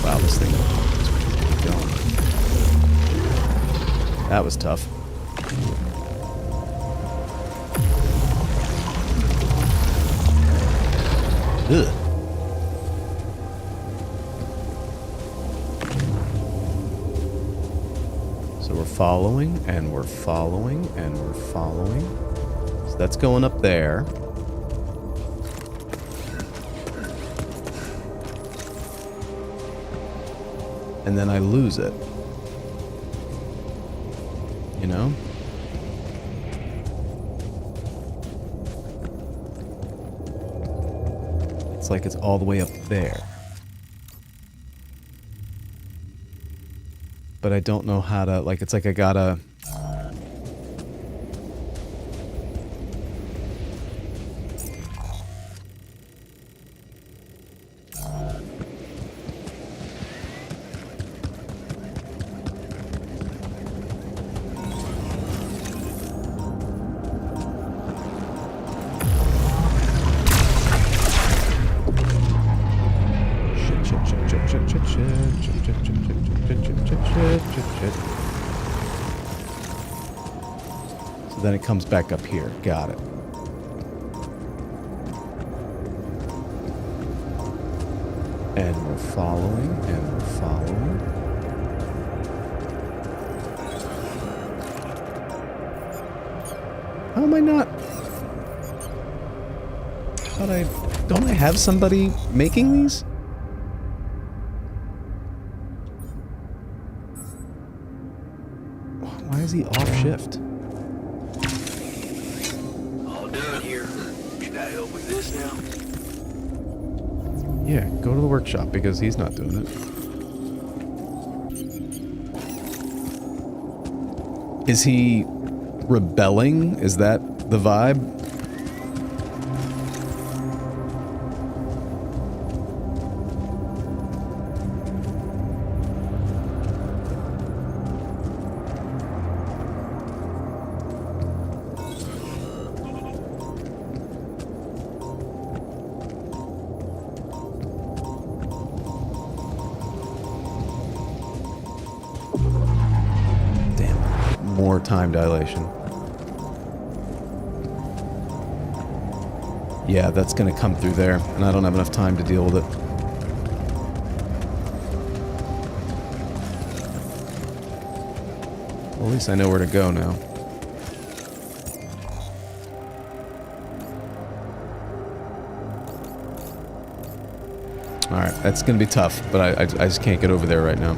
Wow, this thing is going. That was tough. Ugh. So we're following, and we're following, and we're following. So that's going up there. And then I lose it. You know? It's like it's all the way up there. But I don't know how to, like, it's like I gotta... So then it comes back up here. Got it. And we're following, and we're following. How am I not? Don't I have somebody making these? Why is he off shift? All done here. Can I help with this now? Yeah, go to the workshop because he's not doing it. Is he rebelling? Is that the vibe? More time dilation. Yeah, that's gonna come through there, and I don't have enough time to deal with it. Well, at least I know where to go now. Alright, that's gonna be tough, but I just can't get over there right now.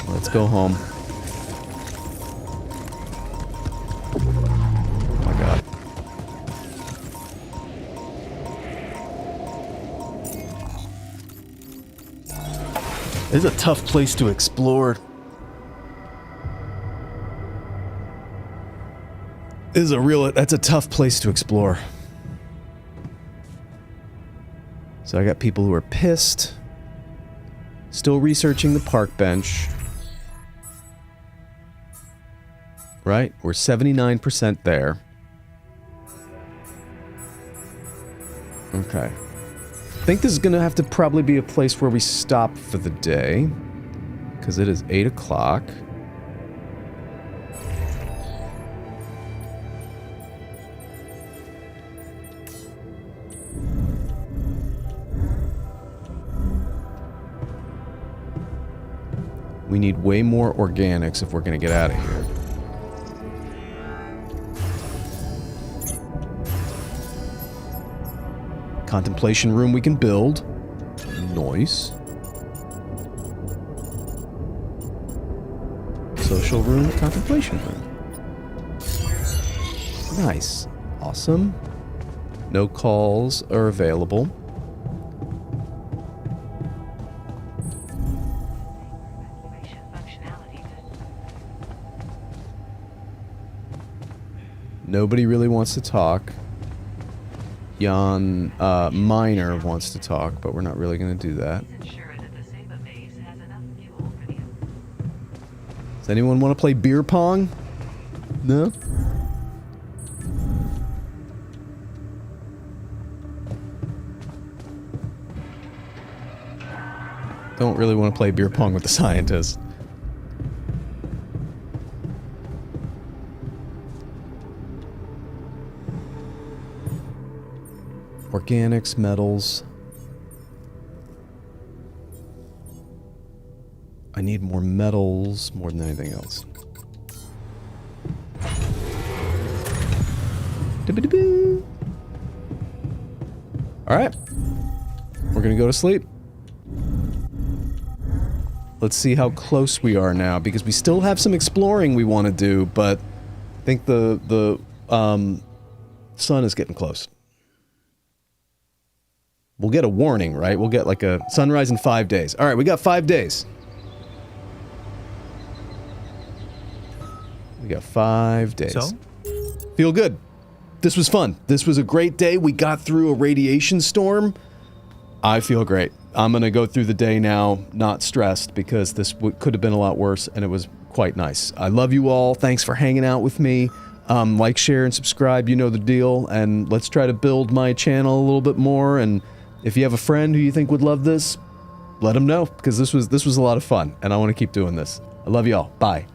Let's go home. Oh my god. This is a tough place to explore. That's a tough place to explore. So I got people who are pissed. Still researching the park bench. Right? We're 79% there. Okay. I think this is going to have to probably be a place where we stop for the day. Because it is 8 o'clock. We need way more organics if we're going to get out of here. Contemplation room we can build. Nice. Social room, contemplation room. Nice. Awesome. No calls are available. Nobody really wants to talk. Jan Miner wants to talk, but we're not really going to do that. Does anyone want to play beer pong? No? Don't really want to play beer pong with the scientists. Organics, metals. I need more metals more than anything else. Alright. We're gonna go to sleep. Let's see how close we are now, because we still have some exploring we want to do, but I think the sun is getting close. We'll get a warning, right? We'll get like a sunrise in 5 days. Alright, we got 5 days. We got 5 days. So? Feel good. This was fun. This was a great day. We got through a radiation storm. I feel great. I'm gonna go through the day now, not stressed, because this could have been a lot worse, and it was quite nice. I love you all. Thanks for hanging out with me. Like, share, and subscribe. You know the deal. And let's try to build my channel a little bit more. And if you have a friend who you think would love this, let them know, because this was a lot of fun, and I want to keep doing this. I love you all. Bye.